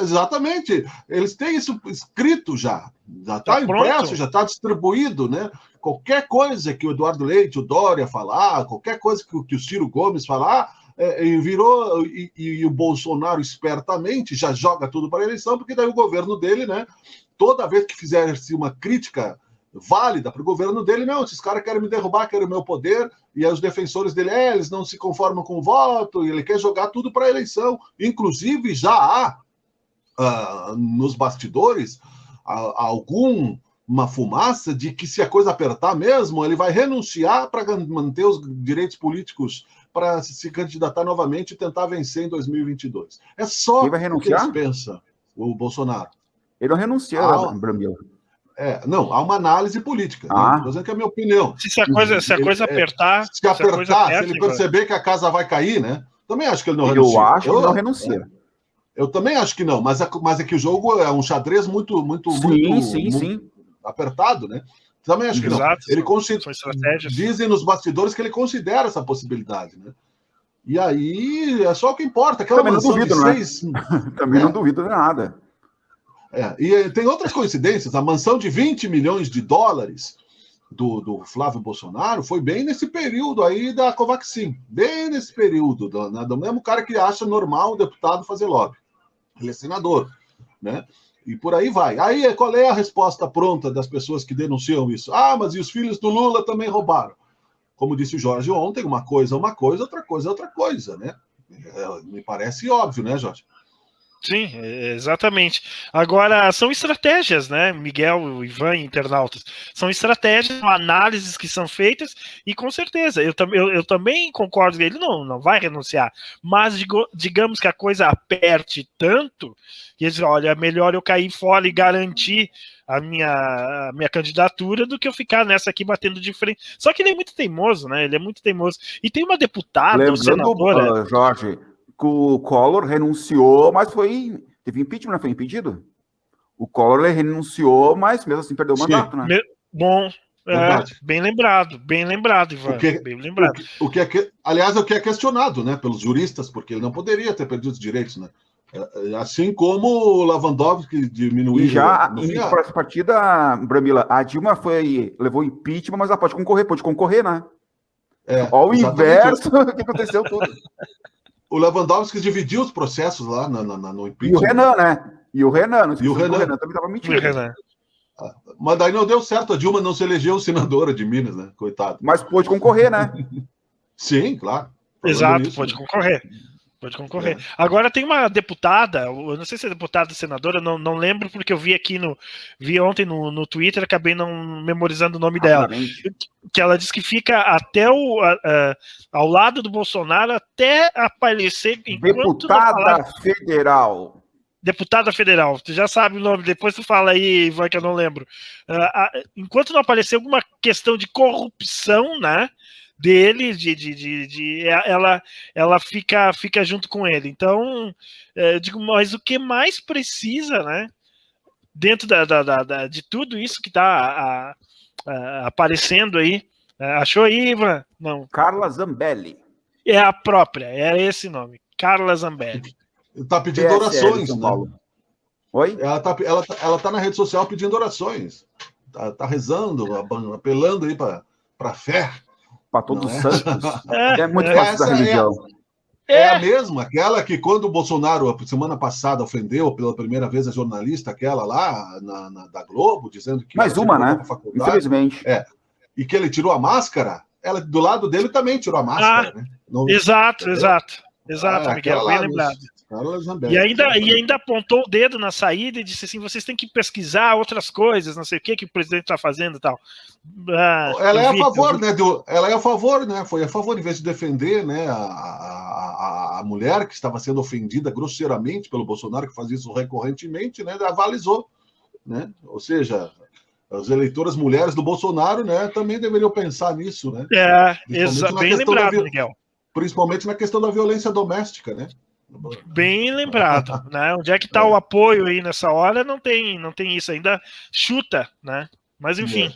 Exatamente, eles têm isso escrito já está Tá impresso, pronto. já está distribuído, né? Qualquer coisa que o Eduardo Leite, o Dória falar, qualquer coisa que o Ciro Gomes falar, virou, e o Bolsonaro espertamente já joga tudo para a eleição, porque daí o governo dele, né? Toda vez que fizesse uma crítica válida para o governo dele, não, esses caras querem me derrubar, querem o meu poder, e aí os defensores dele, eles não se conformam com o voto, e ele quer jogar tudo para a eleição. Inclusive, já há nos bastidores alguma fumaça de que, se a coisa apertar mesmo, ele vai renunciar para manter os direitos políticos para se candidatar novamente e tentar vencer em 2022. É só Quem vai renunciar? o que eles pensam, o Bolsonaro. Ele não renuncia, Bramila. Não, há uma análise política. Ah. Estou dizendo que é a minha opinião. Se a coisa apertar... Se ele perceber que a casa vai cair, né? Também acho que ele não renuncia. Eu acho que ele não renuncia. Eu também acho que não, mas é que o jogo é um xadrez muito apertado, né? Também acho que não. Ele dizem nos bastidores que ele considera essa possibilidade, né? E aí é só o que importa. Aquela Também não duvido, de né? 6... Também não duvido de nada. E tem outras coincidências. A mansão de 20 milhões de dólares do Flávio Bolsonaro foi bem nesse período aí da Covaxin. Bem nesse período, do mesmo cara que acha normal o deputado fazer lobby. Ele é senador, né? E por aí vai. Aí, qual é a resposta pronta das pessoas que denunciam isso? Mas e os filhos do Lula também roubaram? Como disse o Jorge ontem, uma coisa, outra coisa, né? Me parece óbvio, né, Jorge? Sim, exatamente. Agora, são estratégias, né, Miguel, Ivan e internautas? São estratégias, são análises que são feitas, e com certeza, eu também concordo que ele não vai renunciar, mas digamos que a coisa aperte tanto, que eles, olha, é melhor eu cair fora e garantir a minha candidatura do que eu ficar nessa aqui batendo de frente. Só que ele é muito teimoso, né? Ele é muito teimoso. E tem uma deputada, senadora... Jorge, o Collor renunciou, mas teve impeachment, foi impedido? O Collor renunciou, mas mesmo assim perdeu o mandato, né? Bom, bem lembrado, Ivan. Bem lembrado. Aliás, o que é questionado, né, pelos juristas, porque ele não poderia ter perdido os direitos, né? Assim como o Lewandowski diminuiu. E já em partida, Bramila, a Dilma levou impeachment, mas ela pode concorrer, né? Ao inverso do que aconteceu tudo. O Lewandowski dividiu os processos lá no impeachment. E o Renan, né? E o Renan também estava mentindo. Mas daí não deu certo, a Dilma não se elegeu senadora de Minas, né? Coitado. Mas pôde concorrer, né? Sim, claro. Exato, pode concorrer. Pode concorrer. Agora tem uma deputada, eu não sei se é deputada ou senadora, não lembro, porque eu vi ontem no Twitter, acabei não memorizando o nome dela, que ela diz que fica até ao lado do Bolsonaro até aparecer Deputada federal. Deputada federal, tu já sabe o nome, depois tu fala aí, Ivan, que eu não lembro. Enquanto não aparecer alguma questão de corrupção, né, dele, ela fica junto com ele. Então, digo, mas o que mais precisa, né, dentro de tudo isso que está aparecendo aí, achou aí, Ivan? Não. Carla Zambelli. É a própria, é esse nome, Carla Zambelli. Está pedindo orações, São né? Paulo. Oi? Ela tá na rede social pedindo orações. Tá rezando, apelando aí para a fé. Para todos os santos. É muito fácil da religião. É a mesma, aquela que quando o Bolsonaro, a semana passada, ofendeu pela primeira vez a jornalista, aquela lá da Globo, dizendo que... Mais uma, né? Infelizmente. E que ele tirou a máscara, ela do lado dele também tirou a máscara, né? Exato, Miguel, bem lembrado. E ainda apontou o dedo na saída e disse assim, vocês têm que pesquisar outras coisas, não sei o que o presidente está fazendo e tal. Ela é a favor, né? Ela é a favor, né? Foi a favor, em vez de defender, né, a mulher que estava sendo ofendida grosseiramente pelo Bolsonaro, que fazia isso recorrentemente, né? Avalizou, né? Ou seja, as eleitoras mulheres do Bolsonaro, né, também deveriam pensar nisso, né? Bem lembrado, Miguel. Principalmente na questão da violência doméstica, né? Bem lembrado, né? Onde é que está o apoio aí nessa hora? Não tem isso ainda, chuta, né? Mas enfim.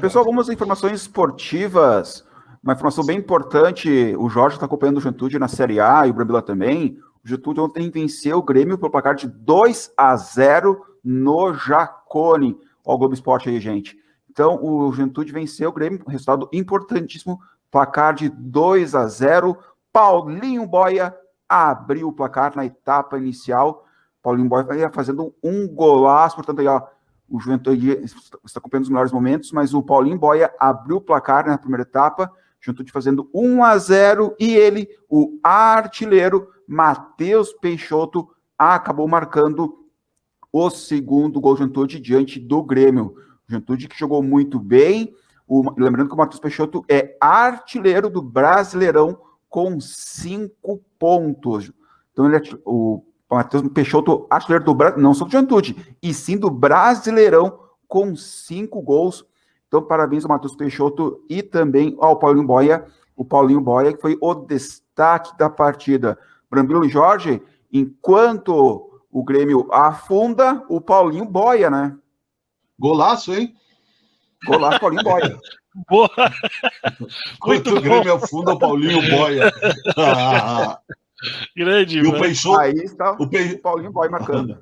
Pessoal, algumas informações esportivas, uma informação bem importante, o Jorge está acompanhando o Juventude na Série A e o Brambila também. O Juventude ontem venceu o Grêmio pelo placar de 2-0 no Jacone. Olha o Globo Esporte aí, gente. Então, o Juventude venceu o Grêmio, resultado importantíssimo, placar de 2-0. Paulinho Boia abriu o placar na etapa inicial. Paulinho Boia ia fazendo um golaço, portanto, aí, ó, o Juventude está acompanhando os melhores momentos, mas o Paulinho Boia abriu o placar na primeira etapa, Juventude fazendo 1-0, e ele, o artilheiro Matheus Peixoto, acabou marcando o segundo gol do Juventude diante do Grêmio. O Juventude que jogou muito bem, lembrando que o Matheus Peixoto é artilheiro do Brasileirão com 5 pontos. Então, o Matheus Peixoto, artilheiro do Brasil, não só do Juventude, e sim do Brasileirão, com 5 gols. Então, parabéns ao Matheus Peixoto e também ao Paulinho Boia. O Paulinho Boia, que foi o destaque da partida. Brambila e Jorge, enquanto o Grêmio afunda, o Paulinho Boia, né? Golaço, hein? Golaço, Paulinho Boia. Boa! Enquanto o Grêmio afunda, o Paulinho Boia. Grande, e o Peixoto, aí está o Paulinho Boia marcando.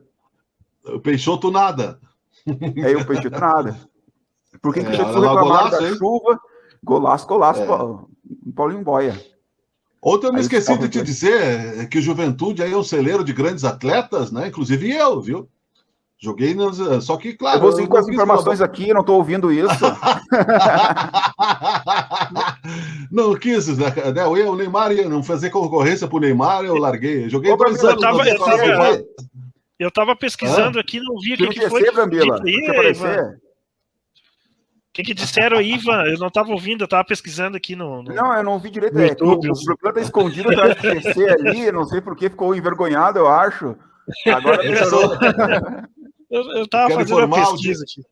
O Peixoto nada. É, o Peixoto nada. Por que o Peixoto foi reclamado da chuva? Golaço, Paulinho Boia. Ontem eu me Aí esqueci de te dizer que o Juventude aí é um celeiro de grandes atletas, né? Inclusive eu, viu? Joguei nas... Só que, claro... Eu vou seguir com as informações aqui, eu não estou ouvindo isso. Não quis, né? O Neymar ia não fazer concorrência pro Neymar, eu larguei. Joguei 2 anos. Eu tava pesquisando aqui, não vi o que foi. Brambila, O que disseram aí, Ivan? Eu não tava ouvindo, eu tava pesquisando aqui no... Não, eu não ouvi direito. O Brambila tá escondido atrás do PC ali, não sei por que, ficou envergonhado, eu acho. Agora eu tava fazendo uma pesquisa aqui.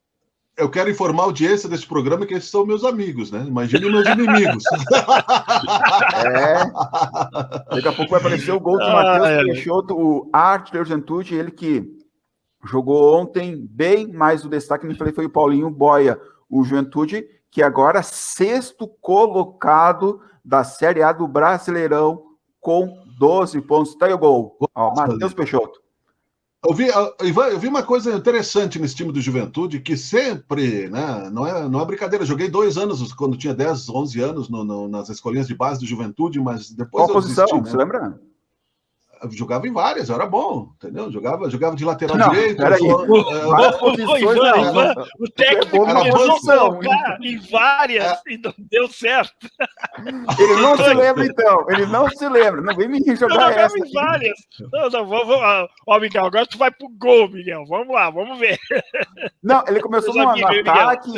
Eu quero informar a audiência desse programa que esses são meus amigos, né? Imagine meus inimigos. Daqui a pouco vai aparecer o gol do Matheus Peixoto, o artilheiro Juventude, ele que jogou ontem bem, mas o destaque, me falei, foi o Paulinho Boia. O Juventude, que agora 6º colocado da Série A do Brasileirão, com 12 pontos. Tá aí o gol. Ó, Matheus Peixoto. Eu vi uma coisa interessante nesse time do Juventude, que sempre, né, não é brincadeira, eu joguei 2 anos, quando tinha 10, 11 anos, nas escolinhas de base do Juventude, mas depois qual posição, desisti, né? Você lembra? Eu jogava em várias, eu era bom, entendeu? Jogava de lateral direito. Peraí, o técnico tentou colocar em várias e não deu certo. Ele não se lembra, então. Ele não se lembra. Não vem me jogar essa. Em várias. Não, vamos. Ó, Miguel, agora tu vai pro gol, Miguel. Vamos lá, vamos ver. Não, ele começou no ataque.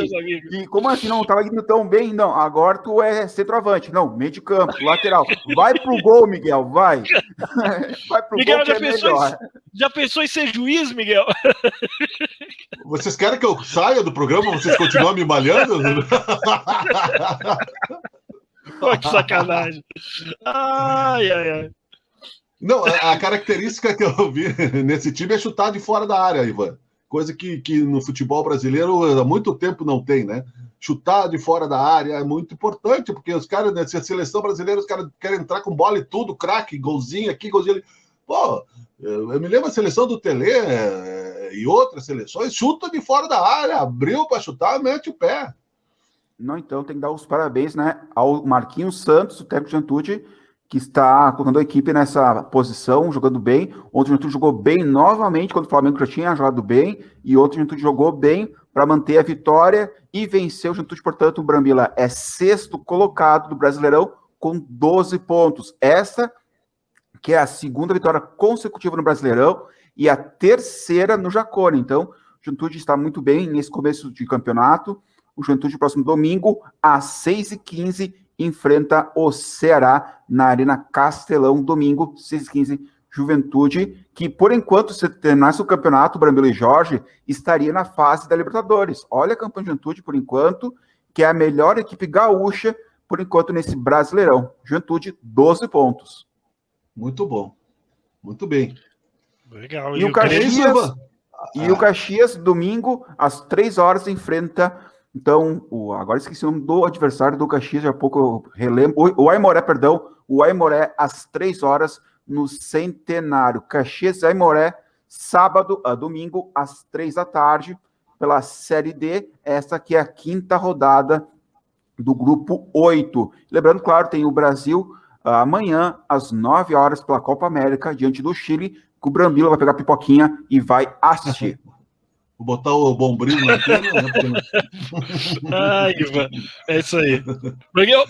E como assim não estava indo tão bem? Não, agora tu é centroavante. Não, meio de campo, lateral. Vai pro gol, Miguel, vai. Vai pro Miguel, gol, já pensou em ser juiz, Miguel? Vocês querem que eu saia do programa? Vocês continuam me malhando? Pô, que sacanagem. Ai. Não, a característica que eu vi nesse time é chutar de fora da área, Ivan. Coisa que no futebol brasileiro há muito tempo não tem, né? Chutar de fora da área é muito importante, porque os caras, né, se a seleção brasileira, os caras querem entrar com bola e tudo, craque, golzinho aqui, golzinho ali. Pô, eu me lembro a seleção do Tele e outras seleções, chuta de fora da área, abriu para chutar, mete o pé. Não, então tem que dar os parabéns, né, ao Marquinhos Santos, o técnico de Juventude, que está colocando a equipe nessa posição, jogando bem. Ontem o Juventude jogou bem novamente, quando o Flamengo já tinha jogado bem, e ontem o Juventude jogou bem para manter a vitória e venceu o Juventude. Portanto, o Brambila é 6º colocado do Brasileirão com 12 pontos. Essa que é a 2ª vitória consecutiva no Brasileirão e a 3ª no Jacone. Então, o Juventude está muito bem nesse começo de campeonato. O Juventude, próximo domingo, às 6h15, enfrenta o Ceará na Arena Castelão. Domingo, 6h15, Juventude, que por enquanto, se terminasse o campeonato, Brambila e Jorge, estaria na fase da Libertadores. Olha a campanha de Juventude, por enquanto, que é a melhor equipe gaúcha, por enquanto, nesse Brasileirão. Juventude, 12 pontos. Muito bom. Muito bem. Legal. E o Caxias, o Caxias, domingo, às 3 horas, enfrenta... Então, agora esqueci o nome do adversário do Caxias, já há pouco eu relembro. O Aimoré, perdão. O Aimoré, às 3 horas, no Centenário. Caxias e Aimoré, sábado a domingo, às 3 da tarde, pela Série D. Essa aqui é a 5ª rodada do Grupo 8. Lembrando, claro, tem o Brasil amanhã, às 9 horas, pela Copa América, diante do Chile, que o Brambila vai pegar pipoquinha e vai assistir. Vou botar o bombril na tela, né? Ai, Ivan, é isso aí.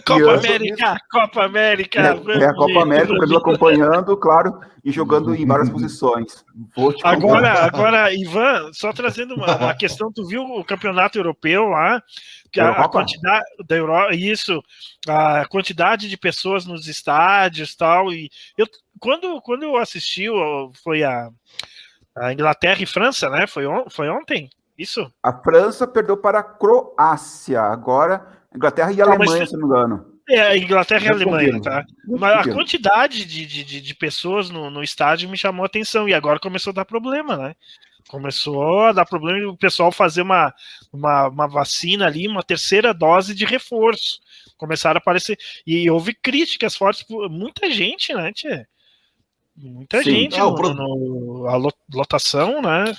Copa América. É a Copa América, o Brambila acompanhando, claro, e jogando em várias posições. Agora, Ivan, só trazendo uma questão, tu viu o campeonato europeu lá? Que a quantidade da Europa, isso, a quantidade de pessoas nos estádios e tal. E quando eu assisti, foi a Inglaterra e França, né? Foi ontem, isso? A França perdeu para a Croácia, agora Inglaterra e Alemanha, se não me engano. A Inglaterra e a Alemanha, tá? Mas a quantidade de pessoas no estádio me chamou a atenção, e agora começou a dar problema, né? Começou a dar problema e o pessoal fazer uma vacina ali, uma 3ª dose de reforço. Começaram a aparecer, e houve críticas fortes por muita gente, né, tia? Muita gente, a lotação, né?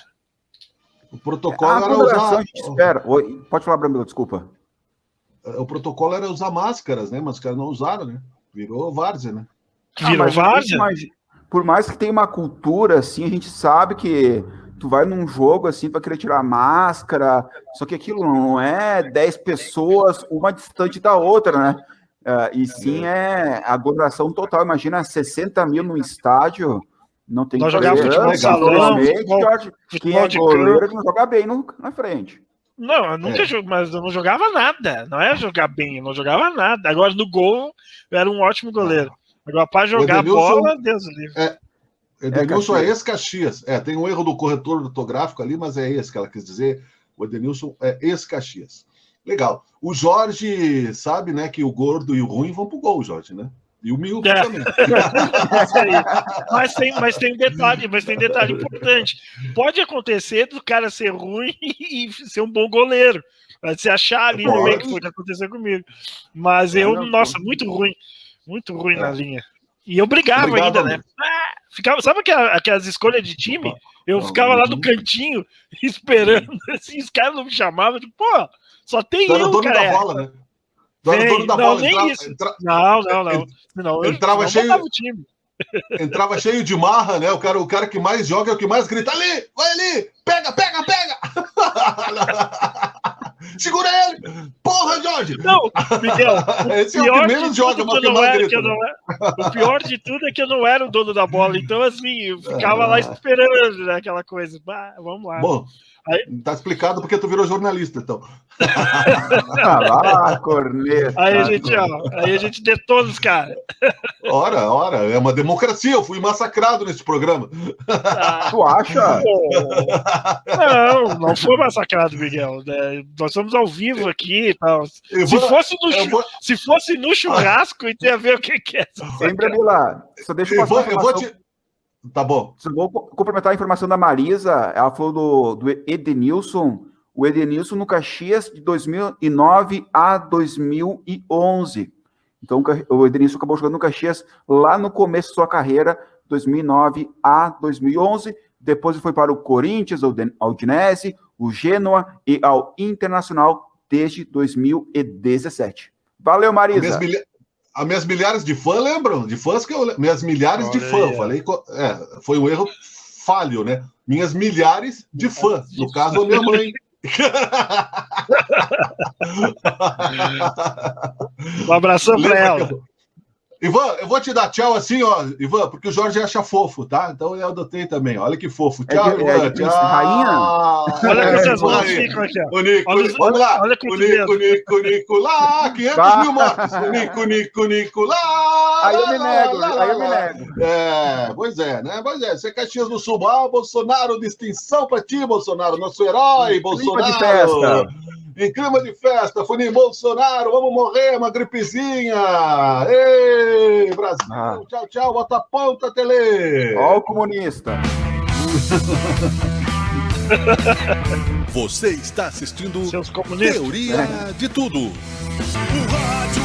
O protocolo era usar... Espera. Pode falar, Brambila, desculpa. O protocolo era usar máscaras, né? Mas os caras não usaram, né? Virou várzea, né? Virou várzea? Por mais que tenha uma cultura, assim, a gente sabe que tu vai num jogo, assim, para querer tirar a máscara, só que aquilo não é 10 pessoas, uma distante da outra, né? E sim é aglomeração total. Imagina 60 mil no estádio, não tem que jogar futebol salão, quem é goleiro não joga bem na frente. Não, eu nunca mas eu não jogava nada. Não é jogar bem, eu não jogava nada. Agora no gol eu era um ótimo goleiro. Agora para jogar bola, Deus do livre. Edenilson é ex-Caxias. Tem um erro do corretor ortográfico ali, mas é esse que ela quis dizer. O Edenilson é ex-Caxias. Legal. O Jorge sabe, né, que o gordo e o ruim vão pro gol, Jorge, né? E o Milton também. mas tem um detalhe importante. Pode acontecer do cara ser ruim e ser um bom goleiro. Se achar ali no meio, que foi o que aconteceu comigo. Mas muito ruim na linha. E eu brigava ainda, né? Sabe aquelas escolhas de time? Eu ficava lá no cantinho esperando, assim, os caras não me chamavam, tipo, pô, só tem eu, dono cara. Da bola, né? Dono da bola. Nem isso. Não. Entrava cheio de marra, né? O cara que mais joga é o que mais grita, ali, vai ali, pega! Segura ele! Porra, Jorge! Não, Miguel, esse é o que menos joga, mas que mais grita. O pior de tudo é que eu não era o dono da bola, então assim, eu ficava lá esperando, né, aquela coisa. Vamos lá. Bom, tá explicado porque tu virou jornalista, então. Corneta. Aí a gente detona os caras. Ora, é uma democracia, eu fui massacrado nesse programa. Tu acha? Não foi massacrado, Miguel. Nós estamos ao vivo aqui e tal. Se fosse no churrasco, ia ver o que é. Sempre ali lá. Só deixa eu passar Tá bom. Vou complementar a informação da Marisa. Ela falou do Edenilson. O Edenilson no Caxias de 2009 a 2011. Então, o Edenilson acabou jogando no Caxias lá no começo da sua carreira, 2009 a 2011. Depois foi para o Corinthians, ao Udinese, o Genoa e ao Internacional desde 2017. Valeu, Marisa. As minhas milhares de fãs, lembram? De fãs que eu lembro. Minhas milhares de fãs. Falei, foi um erro falho, né? Minhas milhares de fãs. No caso, a minha mãe. Um abração pra ela. Ivan, eu vou te dar tchau assim, ó, Ivan, porque o Jorge acha fofo, tá? Então eu adotei também. Olha que fofo. Tchau, Ivan. Tchau. Rainha. Olha que essas mãos ficam aqui, ó. Vamos lá. Olha o Nico lá, 500 mil mortos. O Nico lá. Aí eu me nego. Pois é, né? Pois é, você é Caxias do Sul. Bolsonaro, distinção pra ti, Bolsonaro, nosso herói, Bolsonaro. De festa. Em clima de festa, Funim Bolsonaro, vamos morrer, uma gripezinha. Ei, Brasil, tchau, tchau, bota a ponta, Tele. Ó o comunista. Você está assistindo Seus comunistas. Teoria de Tudo. O rádio